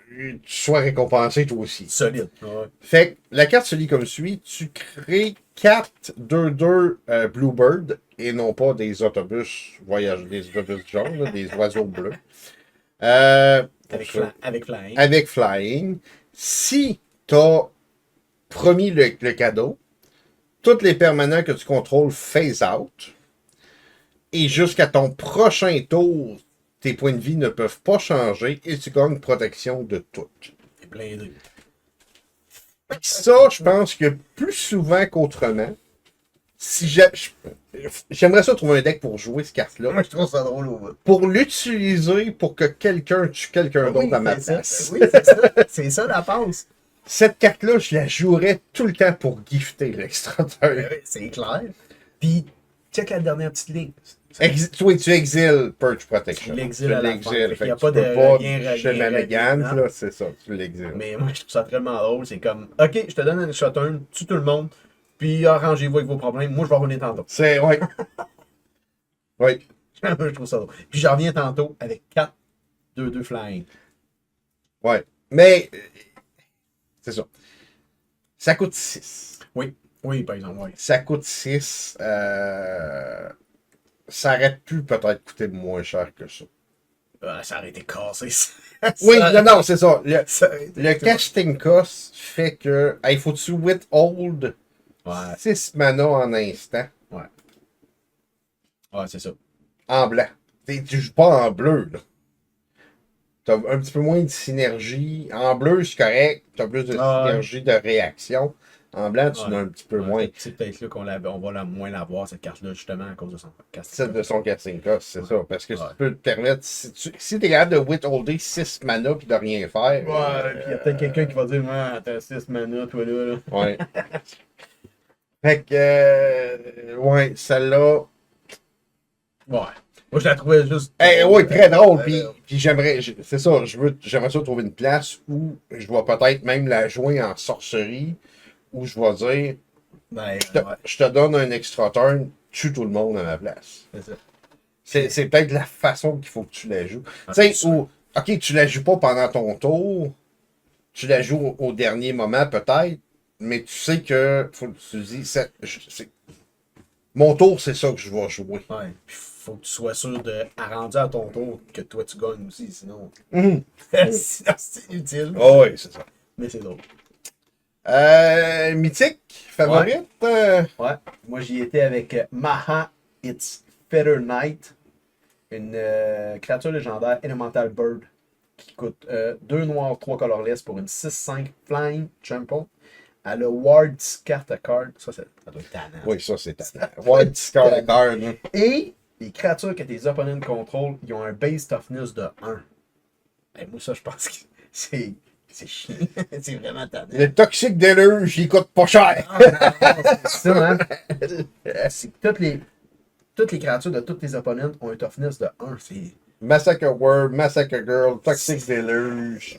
tu sois récompensé toi aussi. solide. Ouais. Fait que la carte se lit comme suit. Tu crées 4 2-2 Bluebird et non pas des autobus voyageurs, des autobus jaunes, là, des oiseaux bleus. Avec Flying. Avec Flying. Si tu as promis le cadeau, tous les permanents que tu contrôles phase out. Et jusqu'à ton prochain tour, tes points de vie ne peuvent pas changer et tu gagnes protection de toutes. C'est blindé. Puis ça, je pense que plus souvent qu'autrement, si j'aimerais ça trouver un deck pour jouer cette carte-là. Moi, je trouve ça drôle au bout. Pour l'utiliser pour que quelqu'un tue quelqu'un d'autre à ma c'est place. ça. Oui, c'est ça. C'est ça la passe. Cette carte-là, je la jouerais tout le temps pour gifter l'extra turn. C'est clair. Puis, check la dernière petite ligne. Oui, tu exiles Purge Protection. Tu l'exiles à la fin. Fait qu'il y a tu pas peux de pas rien shenanigans, relié, là, c'est ça, tu l'exiles. Mais moi, je trouve ça tellement drôle. C'est comme, OK, je te donne un shot turn, tue tout le monde, puis arrangez-vous avec vos problèmes. Moi, je vais revenir tantôt. C'est, ouais. Oui. Je trouve ça drôle. Puis, j'en reviens tantôt avec 4 2-2 flying. Ouais. Mais, c'est ça. Ça coûte 6. Oui, par exemple, oui. Ça coûte 6. Ça aurait pu peut-être coûter moins cher que ça. Ça aurait été cassé, ça. Oui, non, c'est ça. Ça aurait été Le tout. casting cost fait que. Il faut-tu withhold Ouais, 6 mana en instant ouais. Ouais, c'est ça. en blanc. Tu joues pas en bleu, là. T'as un petit peu moins de synergie. En bleu, c'est correct. T'as plus de Ah, ouais. synergie de réaction. En blanc, tu en as un petit peu moins. C'est peut-être là on va moins la voir, cette carte-là, justement, à cause de son casting. Celle de son casting cost, c'est ça. Parce que Ouais. tu peux te permettre. Si t'es capable de withholder 6 mana puis de rien faire. Ouais, puis il y a peut-être quelqu'un qui va dire, ouais, t'as 6 mana, toi là. Ouais. Fait que. Ouais, celle-là. Ouais. Moi, je la trouvais juste. Oui, très drôle. Puis j'aimerais. C'est ça, j'aimerais ça trouver une place où je vais peut-être même la jouer en sorcerie. Où je vais dire. Ben, Je te donne un extra turn, tue tout le monde à ma place. c'est ça. C'est peut-être la façon qu'il faut que tu la joues. Ah, Tu sais, c'est ou, ok, tu la joues pas pendant ton tour, tu la joues au dernier moment peut-être, mais tu sais que, faut que tu te dis, mon tour, c'est ça que je vais jouer. Ouais. Puis faut que tu sois sûr de, rendu à ton tour, que toi tu gagnes aussi, sinon. Mhm. Sinon, c'est inutile. Oh, oui, c'est ça. Mais c'est drôle. Mythique, favorite? Ouais. Moi, j'y étais avec Maha It's Feather Knight, une créature légendaire Elemental Bird qui coûte 2 noirs, 3 colorless pour une 6-5 Flying Trample. Elle a Ward Carte à card. Ça doit être tannant. Oui, ça, c'est ouais, discard la carte. Hein. Et les créatures que tes opponents contrôlent, ils ont un base toughness de 1. Ben, moi, ça, je pense que c'est chiant. C'est vraiment tannant. Le toxique déluge, il coûte pas cher. Ah, non, c'est ça, hein? C'est que toutes les créatures de tous tes opponents ont un toughness de 1. C'est. Massacre World, Massacre Girl, Toxic Deluge.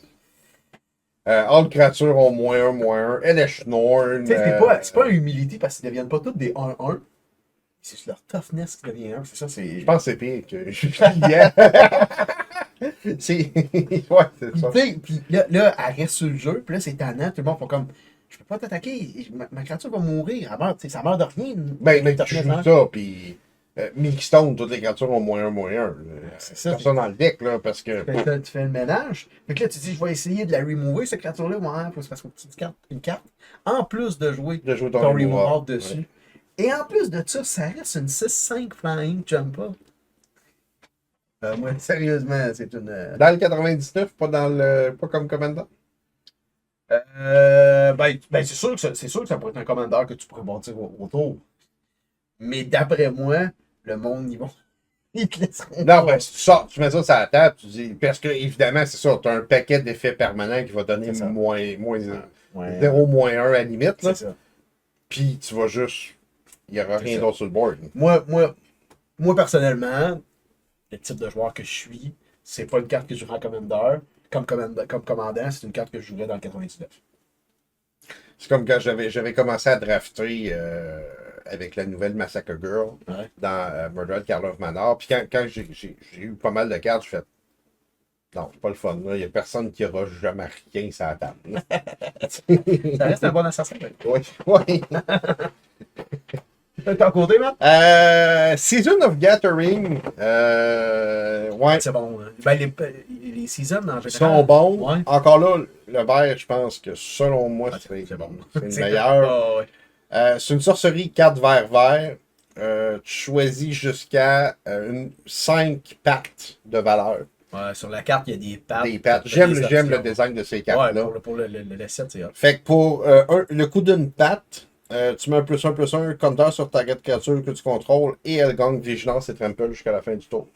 All créatures ont -1/-1. Elesh-Norn. Tu sais, c'est pas une humilité parce qu'ils ne deviennent pas toutes des 1-1. C'est leur toughness qui devient 1. C'est ça, c'est. Je pense que c'est pire que Julien. C'est. Ouais, c'est ça. Puis là, elle reste sur le jeu. Puis là, c'est tannant. Tout le monde fait comme. Je peux pas t'attaquer. Ma créature va mourir. Elle meurt, ça meurt de rien. Ben, tu joues ça, puis. Milkstone, toutes les créatures ont -1/-1. C'est ça. Personne dans le deck, là, parce que. Tu fais le ménage. Fait que là, tu dis, je vais essayer de la remover, cette créature-là. Ouais, faut se passer une carte. En plus de jouer De jouer ton ton removal dessus. Et en plus de ça reste une 6-5 Flying Jumper. Moi, sérieusement, c'est une. Dans le 99, pas comme commandant. Ben, c'est sûr que ça pourrait être un commandeur que tu pourrais bâtir autour. Mais d'après moi, le monde, ils te laisseront. Non, ben, tu mets ça sur la table, tu dis. Parce que, évidemment, c'est ça, tu as un paquet d'effets permanents qui va donner moins 0/-1 à la limite. Là. C'est ça. Puis tu vas juste. Il n'y aura rien d'autre sur le board. Moi, personnellement, le type de joueur que je suis, c'est pas une carte que je jouerais en commandeur. Comme commandant, c'est une carte que je jouerais dans le 99. C'est comme quand j'avais commencé à drafter avec la nouvelle Massacre Girl dans Murdered Karlov Manor. Puis quand j'ai eu pas mal de cartes, je fais non, c'est pas le fun. Il n'y a personne qui aura jamais rien sur la table. Ça reste un bon assassin. Oui, oui. T'as côté, Matt? Season of Gathering. Ouais. C'est bon. Hein. Ben, les seasons, en général. Sont bons. Ouais. Encore là, le vert, je pense que selon moi, c'est bon. C'est le meilleur. C'est une sorcerie 4 vert. Tu choisis jusqu'à 5 pattes de valeur. Ouais, sur la carte, il y a des pattes. Des pattes. J'aime le design de ces cartes-là. Ouais, pour le set, c'est hot. Fait que pour le coût d'une patte, tu mets un +1/+1 compteur sur ta créature que tu contrôles et elle gagne vigilance et trample jusqu'à la fin du tour.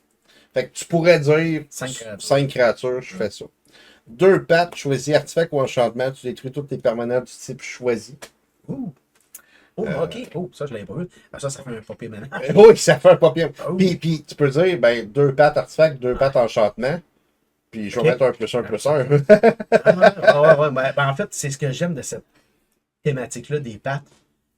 Fait que tu pourrais dire 5 créatures, je fais ça. 2 pattes, choisis artefact ou enchantement, tu détruis tous tes permanents du type choisi. Ouh. Oh, ok. Oh, ça, je l'avais pas vu. Ça fait un papier maintenant. Oui, ça fait un papier. Oh. Puis tu peux dire, ben, 2 pattes artefact, 2 pattes enchantement. Puis je vais mettre un +1/+1. Ben, en fait, c'est ce que j'aime de cette thématique-là des pattes.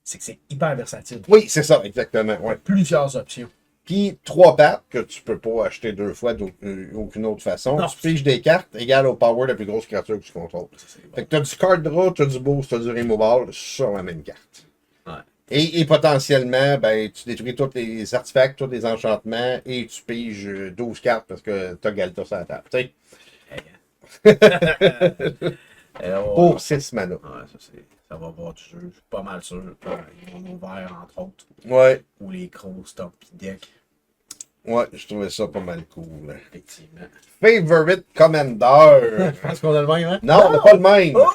C'est que c'est hyper versatile. Oui, c'est ça, exactement. Ouais. Plusieurs options. Puis 3 pattes que tu peux pas acheter 2 fois d'aucune autre façon. Non. Tu piges des cartes égales au power de la plus grosse créature que tu contrôles. Bon. Fait que tu as du card draw, tu as du boost, tu as du removal sur la même carte. Ouais. Et potentiellement, ben, tu détruis tous les artefacts, tous les enchantements, et tu piges 12 cartes parce que t'as Galta sur la table. Tu sais. Ouais, Pour 6 mana. ça va avoir du jeu. Je suis pas mal sûr. Mon vert, entre autres. Ouais, Ou les crocs, Stompy Deck. ouais, je trouvais ça pas mal cool. Effectivement. Favorite Commander. Je pense qu'on a le même, hein? Non, on n'a pas le même. Oh!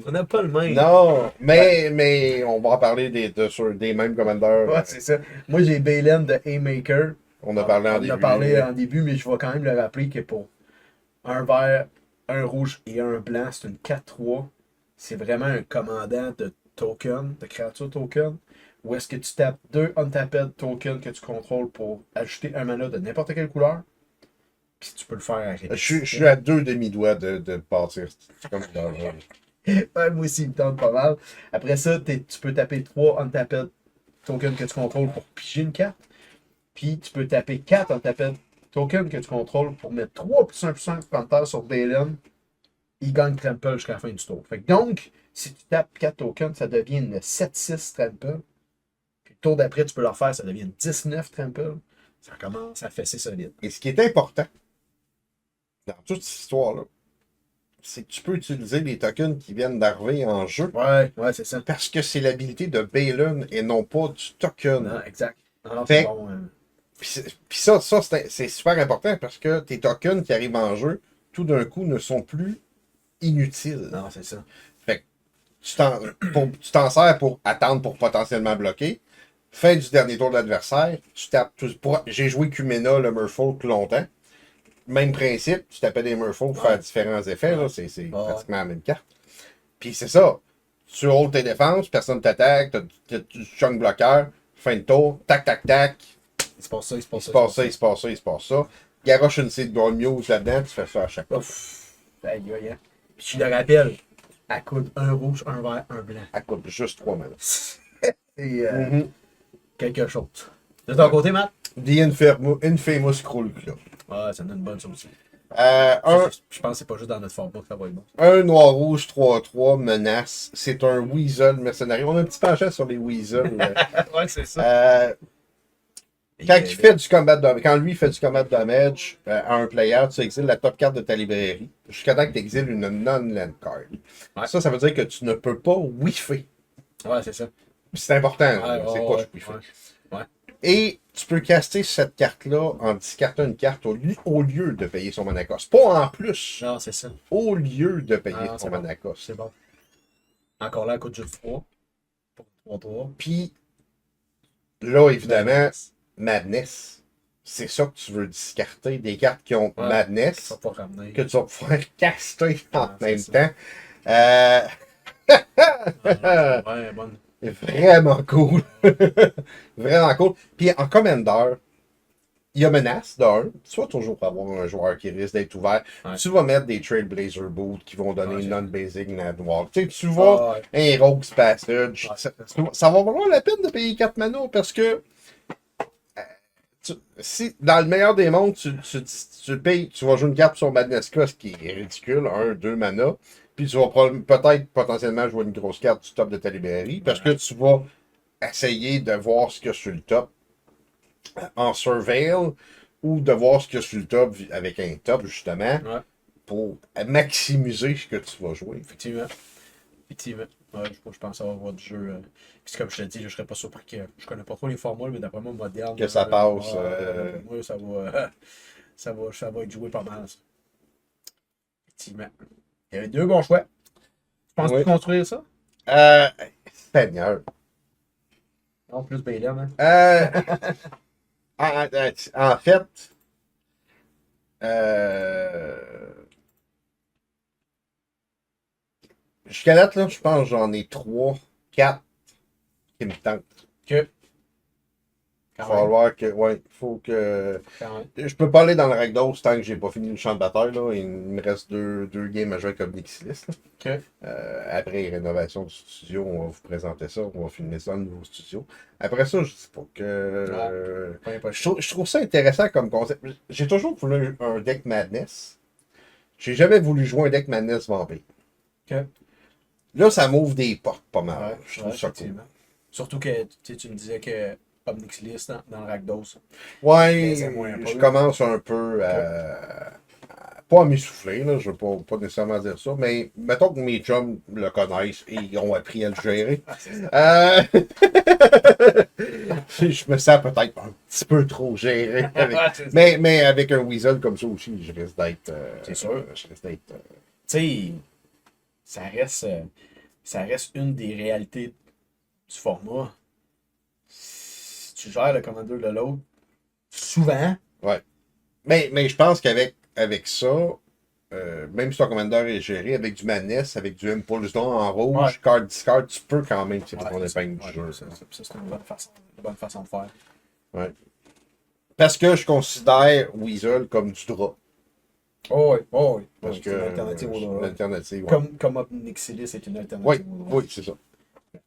On n'a pas le même. Non, mais on va en parler sur des mêmes commandeurs. Ouais, c'est ça. Moi, j'ai Balen de Haymaker. On a parlé en On début. a parlé en début, mais je vais quand même le rappeler que pour un vert, un rouge et un blanc, c'est une 4-3. C'est vraiment un commandant de token, de créature token. Où est-ce que tu tapes 2 untapped tokens que tu contrôles pour ajouter un mana de n'importe quelle couleur. Puis tu peux le faire à Je suis à 2 demi-doigts de partir. C'est comme dans Ouais, moi aussi, il me tente pas mal. Après ça, tu peux taper 3 untapped tokens que tu contrôles pour piger une carte. Puis tu peux taper 4 untapped tokens que tu contrôles pour mettre 3 plus 1 plus 1 commentaires sur Balen. Il gagne trample jusqu'à la fin du tour. Fait que donc, si tu tapes 4 tokens, ça devient une 7-6 trample. Puis le tour d'après, tu peux le refaire, ça devient une 19 trample. Ça commence à fesser solide. Et ce qui est important dans toute cette histoire-là, c'est que tu peux utiliser les tokens qui viennent d'arriver en jeu. Ouais, c'est ça. Parce que c'est l'habilité de Balen et non pas du token. Non, exact. Non, Fait- c'est bon. Puis ça c'est super important parce que tes tokens qui arrivent en jeu, tout d'un coup, ne sont plus inutiles. Non, c'est ça. Fait que tu t'en sers pour attendre pour potentiellement bloquer. Fin du dernier tour de l'adversaire, tu tapes. J'ai joué Kumena, le Merfolk longtemps. Même principe, tu tapais des Merfolk pour faire différents effets. Là, c'est pratiquement la même carte. Puis c'est ça. Tu hold tes défenses, personne t'attaque, t'as du chunk bloqueur, fin de tour, tac, tac, tac. Il se passe ça, il se passe Il ça. se passe ça, il se passe ça, il se passe ça. Garoche une seed Dawn Muse là-dedans, tu fais ça à chaque fois. Ouf. Aïe, aïe, aïe. Puis je le rappelle, elle coûte un rouge, un vert, un blanc. Elle coûte juste 3 mana. C'est Mhm. quelque chose. De ton côté, Matt? The Infamous Cruel Club. Ouais, ça donne une bonne chose aussi. Un, Je pense que c'est pas juste dans notre format que ça va être bon. un noir-rouge 3-3 menace. C'est un Weasel mercenaire. On a un petit penchant sur les Weasel. Ouais, c'est ça. Quand lui fait du combat de damage à un player, tu exiles la top carte de ta librairie jusqu'à temps que tu exiles une non-land card. Ouais. Ça veut dire que tu ne peux pas whiffer. Ouais, c'est ça. C'est important, Ouais, c'est ouais, pas whiffer. ouais. Et tu peux caster cette carte-là en discartant une carte au lieu de payer son mana cost. Pas en plus, Non, c'est ça. au lieu de payer Ah, son c'est bon. mana cost. C'est bon. Encore là, elle coûte juste 3. Pour 3-3. Puis là, évidemment, Madness, c'est ça que tu veux discarter. Des cartes qui ont Ouais. Madness, Ça va pas ramener. que tu vas pouvoir caster en Ah, c'est même ça. temps. Ouais, bonne. Vraiment cool. Vraiment cool. Puis en Commander, il y a menace d'un. Tu vas toujours avoir un joueur qui risque d'être ouvert. Ouais. Tu vas mettre des Trailblazer Boots qui vont donner Ouais, non-basic Nadwalk. Tu sais, tu vas Ouais. un Rogue's Passage. Ouais. Ça va valoir la peine de payer 4 mana parce que si dans le meilleur des mondes, tu payes, tu vas jouer une carte sur Madness Cost qui est ridicule, 2 mana, puis tu vas peut-être potentiellement jouer une grosse carte du top de ta librairie, parce que tu vas essayer de voir ce qu'il y a sur le top en surveil, ou de voir ce qu'il y a sur le top avec un top, justement, Ouais. pour maximiser ce que tu vas jouer. Effectivement. Effectivement. Ouais, je pense avoir du jeu. Puis comme je te dis, je serais pas surpris que. Je connais pas trop les formules, mais d'après moi, moderne. Que ça passe. Moi, ça va être joué pas mal. Ça. Effectivement. Il y avait 2 bons choix. Tu penses Oui. construire ça? Seigneur. Non, plus Balen, hein? En fait, jusqu'à date, là, je pense que j'en ai 3, 4 qui me tentent. Que. Il va falloir que. Ouais, faut que. Quand même. Je peux pas aller dans le Ragdos tant que j'ai pas fini le champ de bataille. Là. Il me reste deux games à jouer comme Nixilis. Que. Après rénovation du studio, on va vous présenter ça. On va filmer ça dans le nouveau studio. Après ça, je sais pas que. Je trouve ça intéressant comme concept. J'ai toujours voulu un deck Madness. J'ai jamais voulu jouer un deck Madness Vampire. Que. Là, ça m'ouvre des portes pas mal. Ouais, Je trouve ça cool. effectivement. Surtout que tu me disais que Omnixilis dans le Rakdos. Ouais, C'est moins un peu. je commence un peu pas à m'essouffler, là, je veux pas nécessairement dire ça, mais mettons que mes chums le connaissent et ils ont appris à le gérer. Ah, c'est ça. Je me sens peut-être un petit peu trop géré. C'est ça. Mais avec un Weasel comme ça aussi, je risque d'être. C'est sûr. Je risque d'être. Tu sais, ça reste une des réalités du format. Si tu gères le commandeur de l'autre, souvent, Ouais. Mais je pense avec ça, même si ton commandeur est géré, avec du Madness, avec du Impulse Don en rouge, Ouais. card discard, tu peux quand même tirer ton c'est épingle du ouais, jeu. ça, c'est une bonne façon de faire. Ouais. Parce que je considère Weasel comme du drap. Oh oui. Parce C'est que une alternative au c'est une drap. alternative. Ouais. Comme Omnixilis est une Oui, alternative au drap. oui, c'est ça.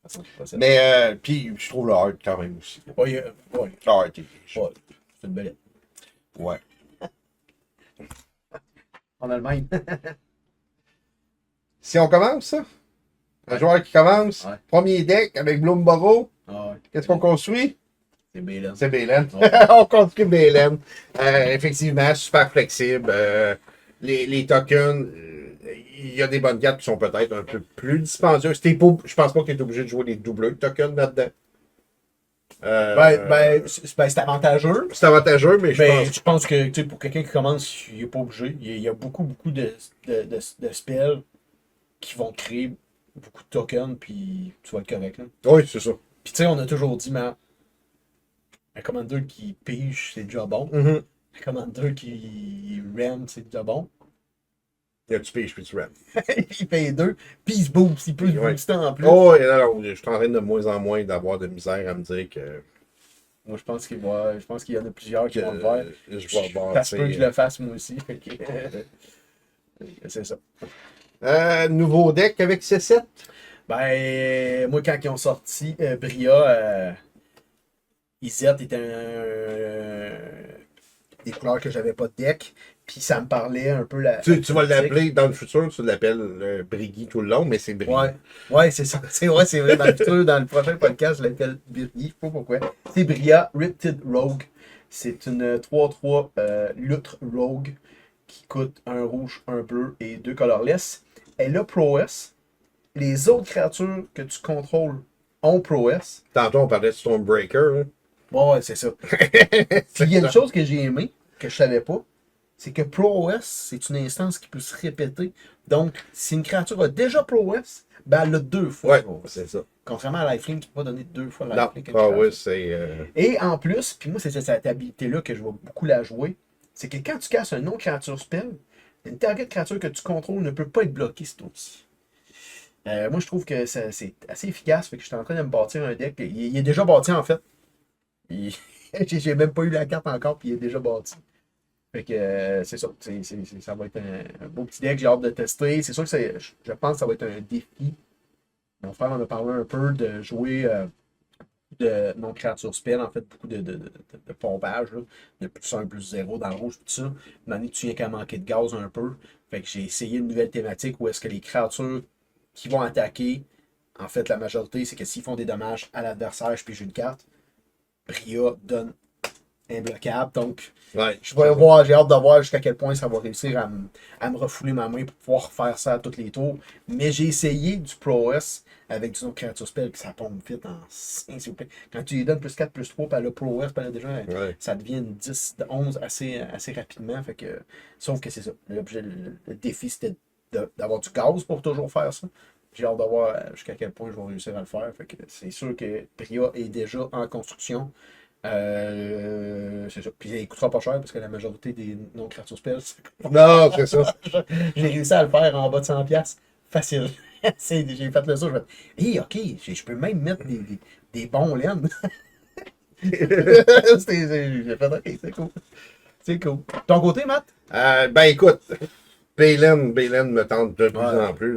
Ça, c'est possible. Mais puis je trouve le hard quand même aussi. Ouais, Le hard est ouais, c'est une belle. Ouais. En Allemagne. Si on commence ça, un joueur qui commence, Ouais. premier deck avec Bloomborough, Ah ouais. qu'est-ce qu'on construit? C'est Balen. C'est Belen. Ouais. On construit Belen. Effectivement, super flexible. Les tokens, il y a des bonnes cartes qui sont peut-être un peu plus dispendieuses. Je pense pas que tu es obligé de jouer les doubleux de tokens là-dedans. C'est avantageux. C'est avantageux, mais Mais je je pense que tu sais, pour quelqu'un qui commence, il n'est pas obligé. Il y a beaucoup de spells qui vont créer beaucoup de tokens, puis tu vas être correct. Là. pense. Oui, c'est ça. Puis tu sais, on a toujours dit, mais un commander qui pige, c'est déjà bon. Mm-hmm. Un commander qui ram, c'est déjà bon. Il y a du page puis du ram. Il paye 2, puis il se boost, il peut se Ouais. booster en plus. Oh, et alors, je suis en train de moins en moins d'avoir de misère à me dire que, Moi, je pense qu'il y en a plusieurs qui vont le faire. je vais avoir. Ça se peut que je le fasse moi aussi. Fait que, c'est ça. Nouveau deck avec C7. Ben, moi, quand ils ont sorti Bria, Izet était des couleurs que j'avais pas de deck. Puis ça me parlait un peu la. Tu vas politique. l'appeler dans le futur, tu l'appelles Briggy tout le long, mais c'est Briggy. Ouais, c'est ça. C'est vrai. Dans le futur, dans le prochain podcast, je l'appelle Bria. Je sais pas pourquoi. C'est Bria Riptide Rogue. C'est une 3-3 Lutre Rogue qui coûte un rouge, un bleu et 2 colorless. Elle a Prowess. Les autres créatures que tu contrôles ont Prowess. Tantôt, on parlait de Stormbreaker. Hein. Ouais, c'est ça. Puis il y a une chose que j'ai aimé, que je savais pas, c'est que Prowess, c'est une instance qui peut se répéter. Donc, si une créature a déjà Prowess, ben elle a 2 fois. Ouais, Prowess. c'est ça. Contrairement à Lifelink, tu peux pas donner 2 fois Non, Lifelink. ah oui, c'est. Et en plus, puis moi, c'est cette habilité-là que je vais beaucoup la jouer, c'est que quand tu casses un non-créature spell, une target créature que tu contrôles ne peut pas être bloquée, c'est aussi. Moi, je trouve que c'est assez efficace. Fait que je suis en train de me bâtir un deck. Il est déjà bâti, en fait. J'ai même pas eu la carte encore, puis il est déjà bâti. Fait que c'est ça. Ça va être un beau petit deck. J'ai hâte de tester. C'est sûr que je pense que ça va être un défi. Mon frère en a parlé un peu de jouer de non-créature spell. En fait, beaucoup de pompage. Là, de plus 1, plus 0 dans le rouge, tout ça. Une tu viens qu'à manquer de gaz un peu. Fait que j'ai essayé une nouvelle thématique où est-ce que les créatures qui vont attaquer, en fait, la majorité, c'est que s'ils font des dommages à l'adversaire, je pige une carte. Bria donne imbloquable. Donc, Ouais, j'ai hâte de voir jusqu'à quel point ça va réussir à me refouler ma main pour pouvoir faire ça à tous les tours. Mais j'ai essayé du Prowess avec du créature spell, puis ça tombe vite en 5, s'il vous plaît. Quand tu lui donnes plus 4, plus 3, puis elle a Prowess, puis elle a déjà, ça devient une 10, 11 assez rapidement. Fait que, sauf que c'est ça. Le défi, c'était d'avoir du gaz pour toujours faire ça. J'ai hâte de voir jusqu'à quel point je vais réussir à le faire. Fait que c'est sûr que Bria est déjà en construction. C'est ça. Puis il coûtera pas cher parce que la majorité des non-créatures spells, Non, c'est ça. j'ai réussi à le faire en bas de 100$. Facile. J'ai fait le saut. Ok, je peux même mettre des bons laines. J'ai fait ok, c'est cool. C'est cool. Ton côté, Matt? Ben écoute, Balen me tente de plus Ouais. en plus.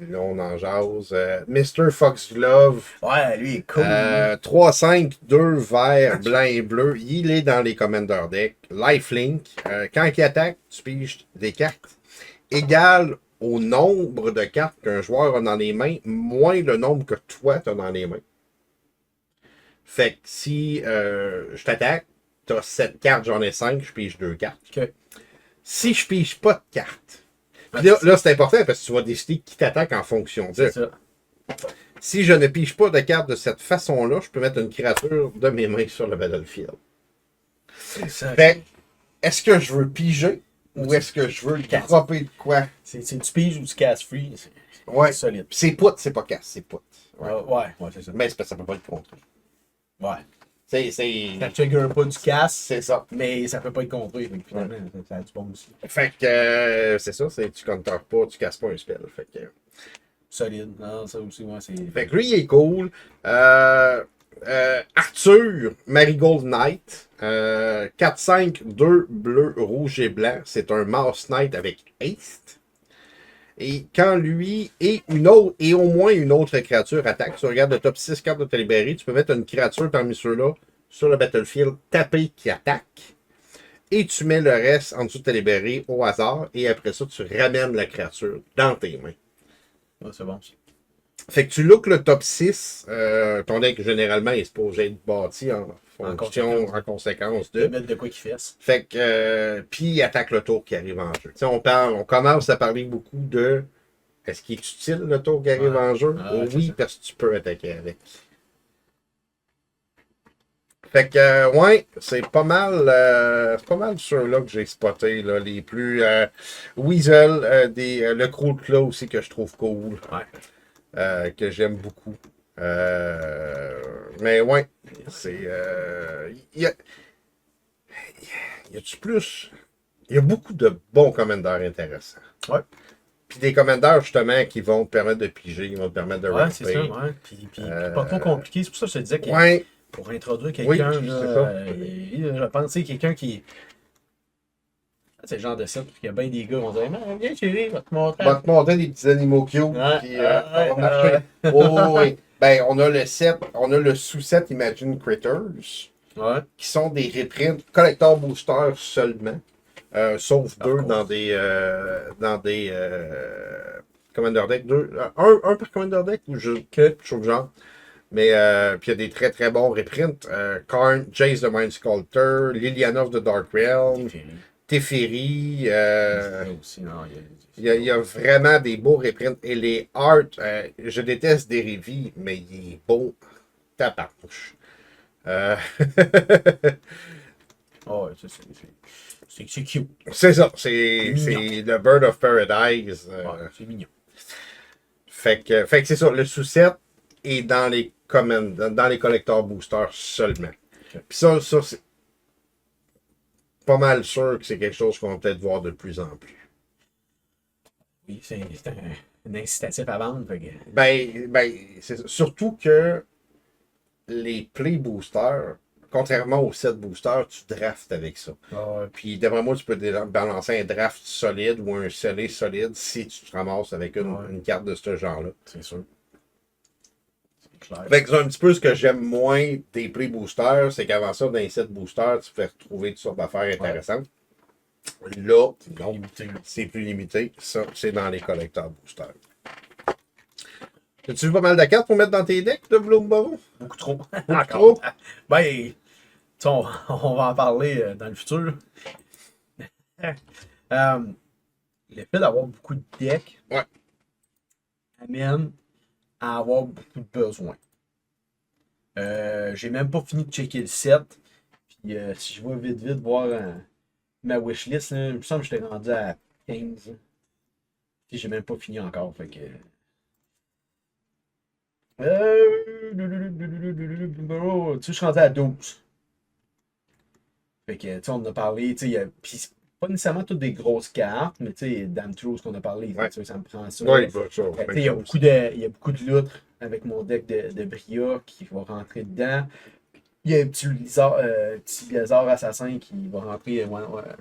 Là, on en jase. Mr. Foxglove. Ouais, lui, il est cool. 3-5, 2 verts, blanc et bleu. Il est dans les Commander Deck. Lifelink. Quand il attaque, tu piges des cartes égales au nombre de cartes qu'un joueur a dans les mains, moins le nombre que toi tu as dans les mains. Fait que si je t'attaque, t'as 7 cartes, j'en ai 5, je pige 2 cartes. Ok. Si je pige pas de cartes, puis Ouais, là c'est important parce que tu vas décider qui t'attaque en fonction de c'est ça. ça. Si je ne pige pas de cartes de cette façon-là, je peux mettre une créature de mes mains sur le battlefield. C'est ça. Fait est-ce que je veux piger ou est-ce que je veux dropper de quoi? C'est du pige ou du casse free. Ouais. Solide. Puis c'est put, c'est pas casse, c'est put. Ouais. Ouais, c'est ça. Mais c'est parce que ça peut pas être contre. Ouais. C'est Ça trigger pas du casse, c'est ça. mais ça peut pas être contré. Donc, finalement, ça a du bon aussi. Fait que c'est ça, c'est tu counter pas, tu casses pas un spell. Fait que, Solide. Non, ça aussi, ouais, c'est. fait que lui, il est cool. Arthur, Marigold Knight. 4-5, 2 bleus, rouge et blanc. C'est un Mouse Knight avec haste. Et quand lui et une autre, et au moins une autre créature attaque, tu regardes le top 6 cartes de ta librairie, tu peux mettre une créature parmi ceux-là sur le battlefield tapé qui attaque. Et tu mets le reste en dessous de ta librairie au hasard. Et après ça, tu ramènes la créature dans tes mains. Ouais, c'est bon. Ça. Fait que tu look le top 6. Ton deck, généralement, est supposé être bâti en fonction, en conséquence De de. mettre de quoi qu'il fasse. Fait que, puis il attaque le tour qui arrive en jeu. T'sais, on commence à parler beaucoup de. Est-ce qu'il est utile le tour qui arrive en jeu? Oui, parce que tu peux attaquer avec. Fait que, ouais, c'est pas mal ceux-là que j'ai spotés, là, les plus. Weasel, le Crow aussi que je trouve cool. Ouais. Que j'aime beaucoup. Mais ouais, c'est. Y a-tu plus? Il y a beaucoup de bons commandeurs intéressants. Ouais. Puis des commandeurs, justement, qui vont te permettre de piger, qui vont te permettre de Ouais, ramper. c'est ça, ouais. Puis pas trop compliqué. C'est pour ça que je te disais que Ouais, pour introduire oui, quelqu'un, c'est là, ça. je pense, tu sais, quelqu'un qui. C'est le genre de site, il y a bien des gars qui vont dire mais viens chérie, va te montrer. On va te montrer des petits animaux cute, Ouais, puis ça va marcher. ouais. Oh, oui. Ben, on a le set, on a le sous-set Imagine Critters, Ouais. qui sont des reprints collector boosters seulement. Sauf Ah, deux cool. dans des Commander Deck. Un par Commander Deck ou je trouve genre. Mais puis il y a des très très bons reprints. Karn, Jace the Mind Sculptor, Liliana of the Dark Realm, Teferi. Aussi, non, Il y a vraiment des beaux reprints. Et les art, je déteste Derivi, mais il est beau. Taparnouche. Oh, ouais, c'est cute. C'est ça, C'est c'est The Bird of Paradise. Ouais, c'est mignon. Fait que c'est ça, le sous-set est dans les dans les collector boosters seulement. Okay. Puis ça c'est pas mal sûr que c'est quelque chose qu'on va peut-être voir de plus en plus. Oui, c'est un incitatif à vendre. Fait que... Ben c'est ça. Surtout que les play boosters, contrairement aux set boosters, tu draftes avec ça. ouais. Puis d'après moi, tu peux balancer un draft solide ou un scellé solide si tu te ramasses avec une carte de ce genre-là. C'est sûr. C'est clair. Fait que c'est un petit peu ce que j'aime moins des play boosters, c'est qu'avant ça, dans les set boosters, tu peux retrouver toutes sortes d'affaires intéressantes. Là, non, c'est plus limité. Ça, c'est dans les collecteurs boosters. As-tu vu pas mal de cartes pour mettre dans tes decks de Bloomborough? Beaucoup trop. Beaucoup trop? Ben, on va en parler dans le futur. Le fait d'avoir beaucoup de decks amène à avoir beaucoup de besoins. J'ai même pas fini de checker le set. Puis si je vais vite voir ma wishlist, là, il me semble que j'étais rendu à 15. Puis j'ai même pas fini encore. Fait que. Tu sais, je suis rendu à 12. Fait que, tu sais, on en a parlé, tu sais, puis c'est pas nécessairement toutes des grosses cartes, mais tu sais, Damn True, ce qu'on a parlé, tu sais, ça me prend ça. Oui, ça. Fait que, tu sais, il y a beaucoup de loutres avec mon deck de Bria qui va rentrer dedans. Il y a un petit lézard assassin qui va rentrer,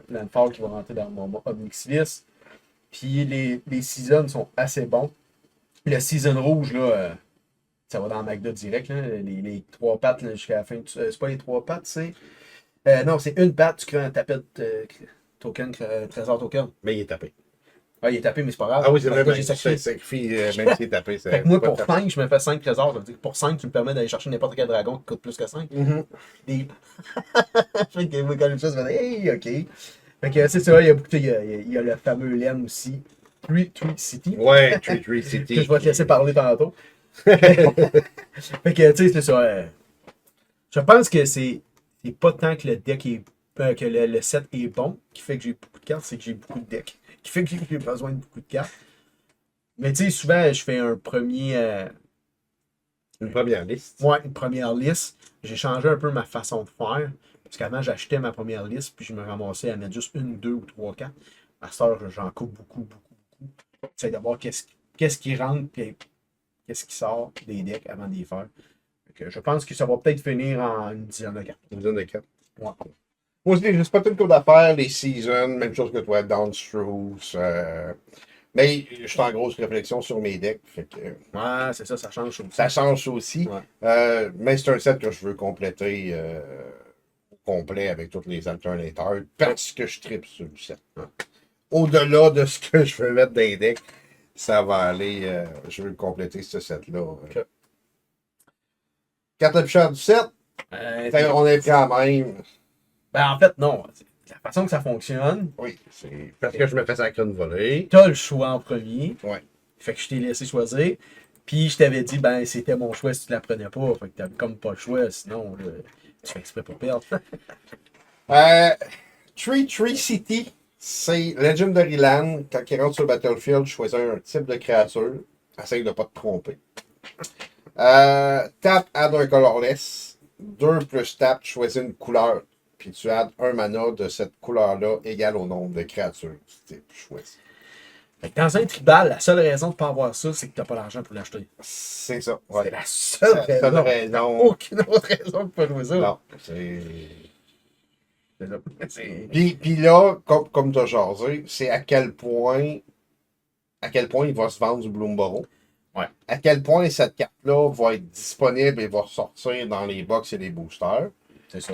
Landfall qui va rentrer dans mon Omnixilis. Puis les seasons sont assez bons. Le season rouge, là, ça va dans Magda direct, là, les 3 pattes jusqu'à la fin. C'est pas les 3 pattes, c'est. Non, c'est une patte, tu crées un tapet token, trésor token. Mais il est tapé. Ah, il est tapé, mais c'est pas grave. Ah oui, c'est Parce vrai, que j'ai sacrifié. sacrifie, même s'il est tapé. Fait que moi, pas pour tapé. 5, je me fais 5 trésors. Ça veut dire que pour 5, qui me permet d'aller chercher n'importe quel dragon qui coûte plus que 5. Mhm. Des... fait que moi, quand je fais ça, je fais hey, ok. Fait que c'est ça, il y a beaucoup il y a le fameux LEM aussi. Tree City. Ouais, Tree City. Que je vais te laisser parler tantôt. Fait que, tu sais, c'est ça. Je pense que c'est pas tant que le deck est. Que le set est bon qui fait que j'ai beaucoup de cartes, c'est que j'ai beaucoup de decks. Qui fait que j'ai besoin de beaucoup de cartes. Mais tu sais, souvent, je fais un premier. Une première liste. Ouais, une première liste. J'ai changé un peu ma façon de faire. Parce qu'avant, j'achetais ma première liste, puis je me ramassais à mettre juste une, deux ou trois cartes. À cette heure, j'en coupe beaucoup, beaucoup, beaucoup. J'essaie de voir qu'est-ce qui rentre, puis qu'est-ce qui sort des decks avant de les faire. Fait que je pense que ça va peut-être finir en une dizaine de cartes. Une zone de cartes. Ouais. Moi aussi, j'ai pas tout le coup d'affaires, les seasons, même chose que toi, Downstrokes. Mais je suis en grosse réflexion sur mes decks. Fait que, Ouais, c'est ça, ça change aussi. ça change aussi. Ouais. Mais c'est un set que je veux compléter au complet avec tous les alternateurs parce que je tripe sur le set. Ouais. Au-delà de ce que je veux mettre dans les decks, ça va aller. Je veux compléter ce set-là. Ok. Carte afficheur du set, on est pris à même. Ben, en fait, non. La façon que ça fonctionne, Oui, c'est parce que je me fais sacrer une volée. t'as le choix en premier. Ouais. Fait que je t'ai laissé choisir. Puis je t'avais dit, ben, c'était mon choix si tu la prenais pas. Fait que t'avais comme pas le choix, sinon, là, tu fais exprès pour perdre. Tree City, c'est Legendary Land. Quand il rentre sur le battlefield, choisis un type de créature. Essaye de ne pas te tromper. Tap, add un colorless. 2 plus tap, tu choisis une couleur. Puis tu adds un mana de cette couleur-là égal au nombre de créatures que tu choisis. Fait que dans un tribal, la seule raison de pas avoir ça, c'est que t'as pas l'argent pour l'acheter. C'est ça. C'est Ouais. la seule C'est la seule raison. raison. Aucune autre raison de pas jouer ça. Non, c'est. C'est ça. C'est- Puis là, comme tu as jasé, c'est à quel point il va se vendre du Bloomborough. Ouais. À quel point cette carte-là va être disponible et va sortir dans les box et les boosters. C'est ça.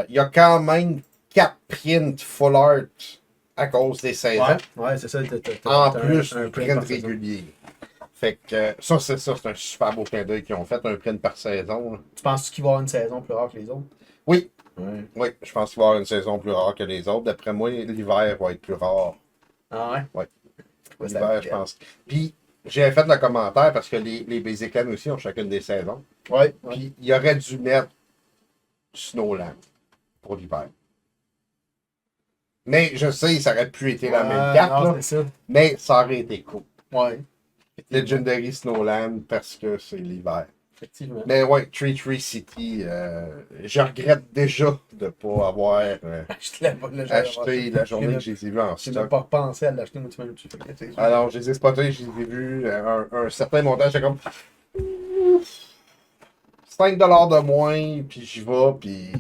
Il y a quand même 4 prints full art à cause des saisons. Ouais, c'est ça. En t'as plus un du print print par saison. régulier. Fait que ça, c'est un super beau clin d'œil qu'ils ont fait, un print par saison. Là. Tu penses qu'il va y avoir une saison plus rare que les autres? Oui, Ouais. oui, je pense qu'il va y avoir une saison plus rare que les autres. D'après moi, l'hiver va être plus rare. Ah ouais? Ouais. Ouais, L'hiver, je pense. Puis, j'ai fait le commentaire parce que les Basic Land aussi ont chacune des saisons. Ouais. Puis, il aurait dû mettre Snowland pour l'hiver. Mais je sais, ça aurait pu être la même carte, non, là, c'est ça. mais ça aurait été cool. Ouais. Legendary Snowland parce que c'est l'hiver. Effectivement. Mais ouais, Tree City, je regrette déjà de ne pas avoir acheté la journée que je les ai vus en J'ai même stock. pas repensé à l'acheter, moi, tu m'as dit. Alors, je les ai spotés, je les ai vus un certain montant, j'étais comme 5$ de moins, puis j'y vais, puis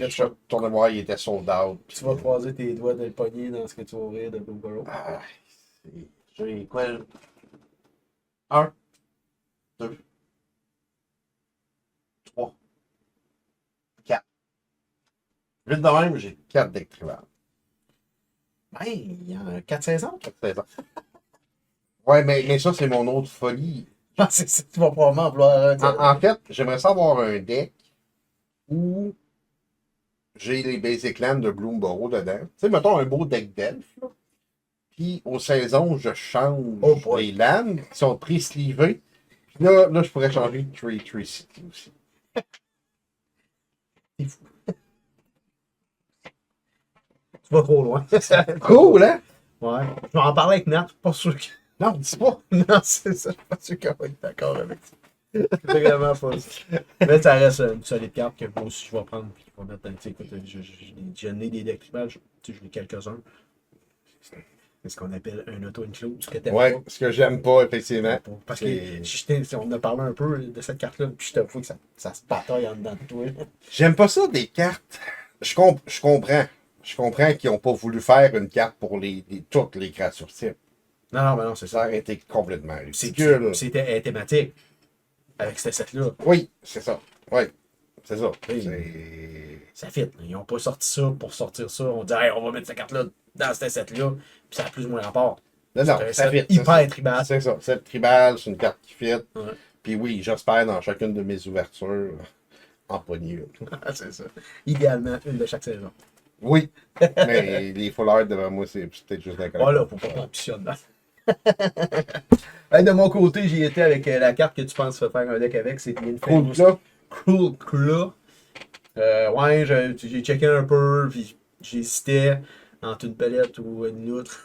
je retourne voir, il était sold out. Tu vas croiser tes doigts dans le poignet dans ce que tu vas ouvrir de Blueborough. Ah, j'ai quoi? 1, 2, 3, 4. Vite de même, j'ai 4 decks tribales. Ben, il y a 4 saisons. 4 saisons. Ouais, mais ça, c'est mon autre folie. Ah, c'est ça, tu vas probablement vouloir. En fait, j'aimerais ça avoir un deck où j'ai les Basic Lands de Bloomborough dedans. Tu sais, mettons un beau deck d'elfes, là. Puis aux saisons, je change les lands qui sont pré-slivés. Puis là, je pourrais changer Tree City aussi. C'est fou. Tu vas trop loin. Cool, hein? Ouais. Je vais en parler avec Nat, pas sûr que. Non, dis pas. Non, c'est ça, je suis pas sûr qu'on va être d'accord avec ça. C'est vraiment pas ça. Mais ça reste une solide carte que moi aussi je vais prendre. Puis je vais mettre. Tu sais, écoute, j'en ai des decks tribales, tu sais, j'en ai quelques-uns. C'est ce qu'on appelle un auto-include. Ce que t'aimes Ouais, pas. ce que j'aime pas, effectivement. Parce que on a parlé un peu de cette carte-là, puis je t'avoue que ça se bataille en dedans de toi. J'aime pas ça des cartes. Je comprends. Je comprends qu'ils n'ont pas voulu faire une carte pour toutes les créatures types. Non, mais non, c'est Ça ça. aurait été complètement ridicule. C'était thématique avec cette set-là. Oui, c'est ça. Oui, c'est ça. Oui. C'est- Ça fit. Ils n'ont pas sorti ça pour sortir ça. On dit, hey, on va mettre cette carte-là dans cette set-là, puis ça a plus ou moins rapport. Non, non, C'est ça fit. hyper tribal. C'est ça. C'est tribal, c'est une carte qui fit. Ouais. Puis oui, j'espère dans chacune de mes ouvertures en pogner une. C'est ça. Idéalement, une de chaque saison. Oui, mais les full art devant moi, c'est peut-être juste la Voilà, faut pas qu'on pissionne. Hey, de mon côté, j'y étais avec la carte que tu penses faire un deck avec. C'est une Cool, ça. Cruel Claw. Ouais, j'ai checké un peu, puis j'hésitais entre une palette ou une autre.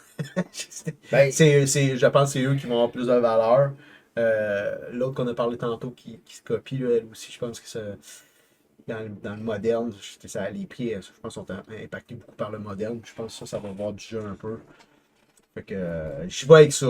Ben, Je pense que c'est eux qui vont avoir plus de valeur. L'autre qu'on a parlé tantôt qui se copie, là, elle aussi, je pense que ça, dans le moderne, les prix, je pense, sont impactés beaucoup par le moderne. Je pense que ça va avoir du jeu un peu. Fait que j'y vais avec ça.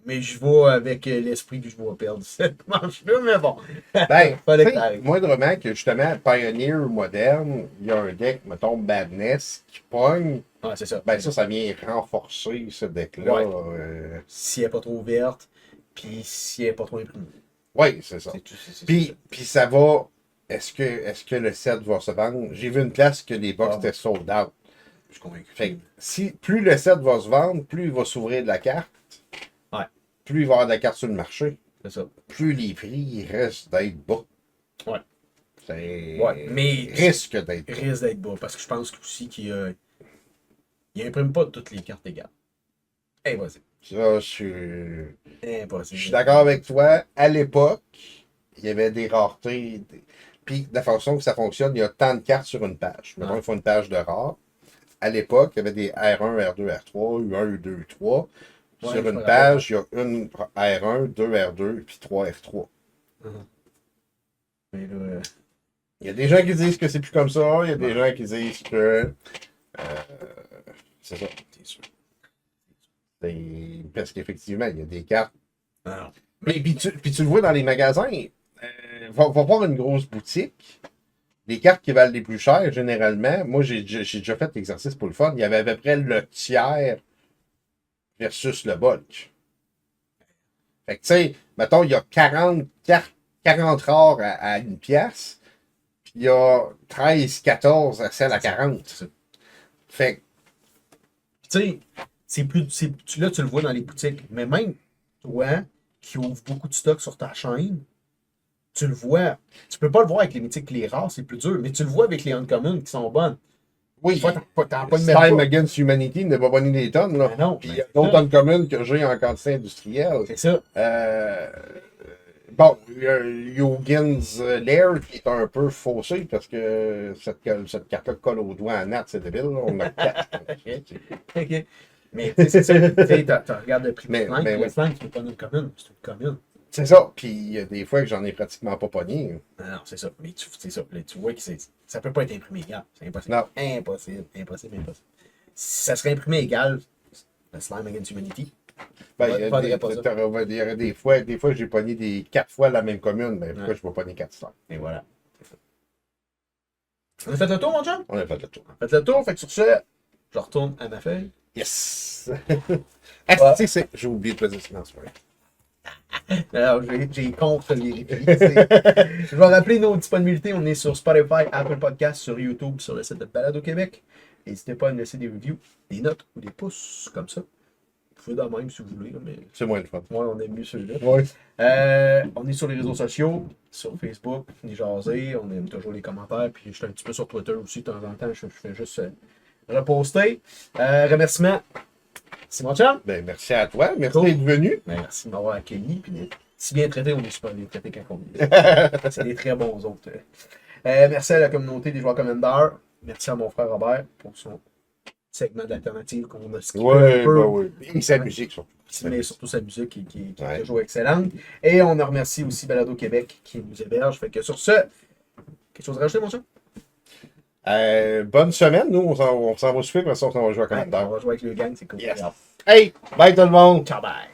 Mais je vais avec l'esprit que je vais perdre cette manche-là, mais bon. ben Fallait tu que sais, t'arrives. moindrement que justement, Pioneer moderne, il y a un deck, mettons, Badness, qui pogne. Ouais, c'est ça. Ben ça vient renforcer ce deck-là. Ouais. Si elle n'est pas trop verte, puis si elle n'est pas trop imprimée. Oui, c'est ça. C'est Puis ça va. Est-ce que le set va se vendre? J'ai vu une place que les box étaient sold out. Je suis convaincu. Fait que plus le set va se vendre, plus il va s'ouvrir de la carte. Ouais. Plus il va y avoir de la carte sur le marché. C'est ça. Plus les prix restent d'être bas. Ouais. Ouais, mais risque d'être bas. risque d'être bas. Parce que je pense aussi qu'il n'imprime pas toutes les cartes égales. Impossible. Ça, je Impossible. suis d'accord avec toi. À l'époque, il y avait des raretés. Puis, de la façon que ça fonctionne, il y a tant de cartes sur une page. Maintenant, Ouais. il faut une page de rares. À l'époque, il y avait des R1, R2, R3, U1, U2, U3. Ouais, Sur je une me page, il y a une R1, 2 R2, puis 3 R3. Mais là, Il y a des gens qui disent que c'est plus comme ça. Il y a des gens qui disent que. C'est ça. c'est sûr. Parce qu'effectivement, il y a des cartes. Non. Mais puis tu le vois dans les magasins. Va voir une grosse boutique. Les cartes qui valent les plus chères, généralement, moi j'ai déjà fait l'exercice pour le fun. Il y avait à peu près le tiers versus le bulk. Fait que tu sais, mettons, il y a 40 cartes, 40 rares à une pièce. Puis il y a 13, 14 à celle à 40. Fait que Tu sais, là, tu le vois dans les boutiques. Mais même toi, qui ouvre beaucoup de stock sur ta chaîne, tu le vois. Tu peux pas le voir avec les mythiques et les rares, c'est plus dur. Mais tu le vois avec les uncommon qui sont bonnes. oui, Des fois, t'en pas de Slime même Against Humanity ne va pas des tonnes. Là. Ben non. Puis il y a d'autres uncommon que j'ai en quantité industrielle. C'est ça. Bon, Yogin's Lair qui est un peu faussé parce que cette carte-là colle au doigt à Nat, c'est débile. Là. On a 4. OK. Mais tu sais, c'est ça. Tu sais, tu regardes le prix de Mais slime. oui. Le slime, c'est pas une commune. C'est une commune. C'est ça. Puis il y a des fois que j'en ai pratiquement pas pogné. Non, c'est ça. Mais c'est ça. Là, tu vois que ça peut pas être imprimé égal. C'est impossible. Non. Impossible. Si ça serait imprimé égal, le Slime Against Humanity, Ben, il il y aurait des fois j'ai pogné des 4 fois la même commune. Mais pourquoi je vais pogner 4 stars? et voilà. On a fait le tour, mon chum? On a fait le tour. On a fait le tour. Fait que sur ce, je retourne à ma feuille. Yes! Ah, tu sais, j'ai oublié de poser silence. Alors, j'ai contre les replays. Je vais rappeler nos disponibilités. On est sur Spotify, Apple Podcasts, sur YouTube, sur le site de Balado Québec. N'hésitez pas à me laisser des reviews, des notes ou des pouces comme ça. Vous pouvez de même si vous voulez. Mais C'est moins le fun. moi, on aime mieux celui-là. Ouais. On est sur les réseaux sociaux, sur Facebook, les jaser, on aime toujours les commentaires. Puis je suis un petit peu sur Twitter aussi, de temps en temps, je fais juste reposter. Remerciements. C'est mon chum. Ben, merci à toi. Merci Cool. d'être venu. Merci de m'avoir accueilli. Puis si bien traité, on est super bien traité quand on est. C'est des très bons autres. Merci à la communauté des joueurs commandeurs. Merci à mon frère Robert pour son segment d'alternative qu'on a skippé un peu. Ben oui. Et sa musique, surtout. Mais surtout sa musique qui est Ouais. toujours excellente. Et on a remercié aussi Balado Québec qui nous héberge. Fait que sur ce, quelque chose à rajouter, mon chat? Bonne semaine. Nous, on s'en va souper, parce qu'on s'en va jouer à Ouais, Commander. on va jouer avec le gang, c'est cool. Yes. Hey, bye tout le monde. Ciao, bye.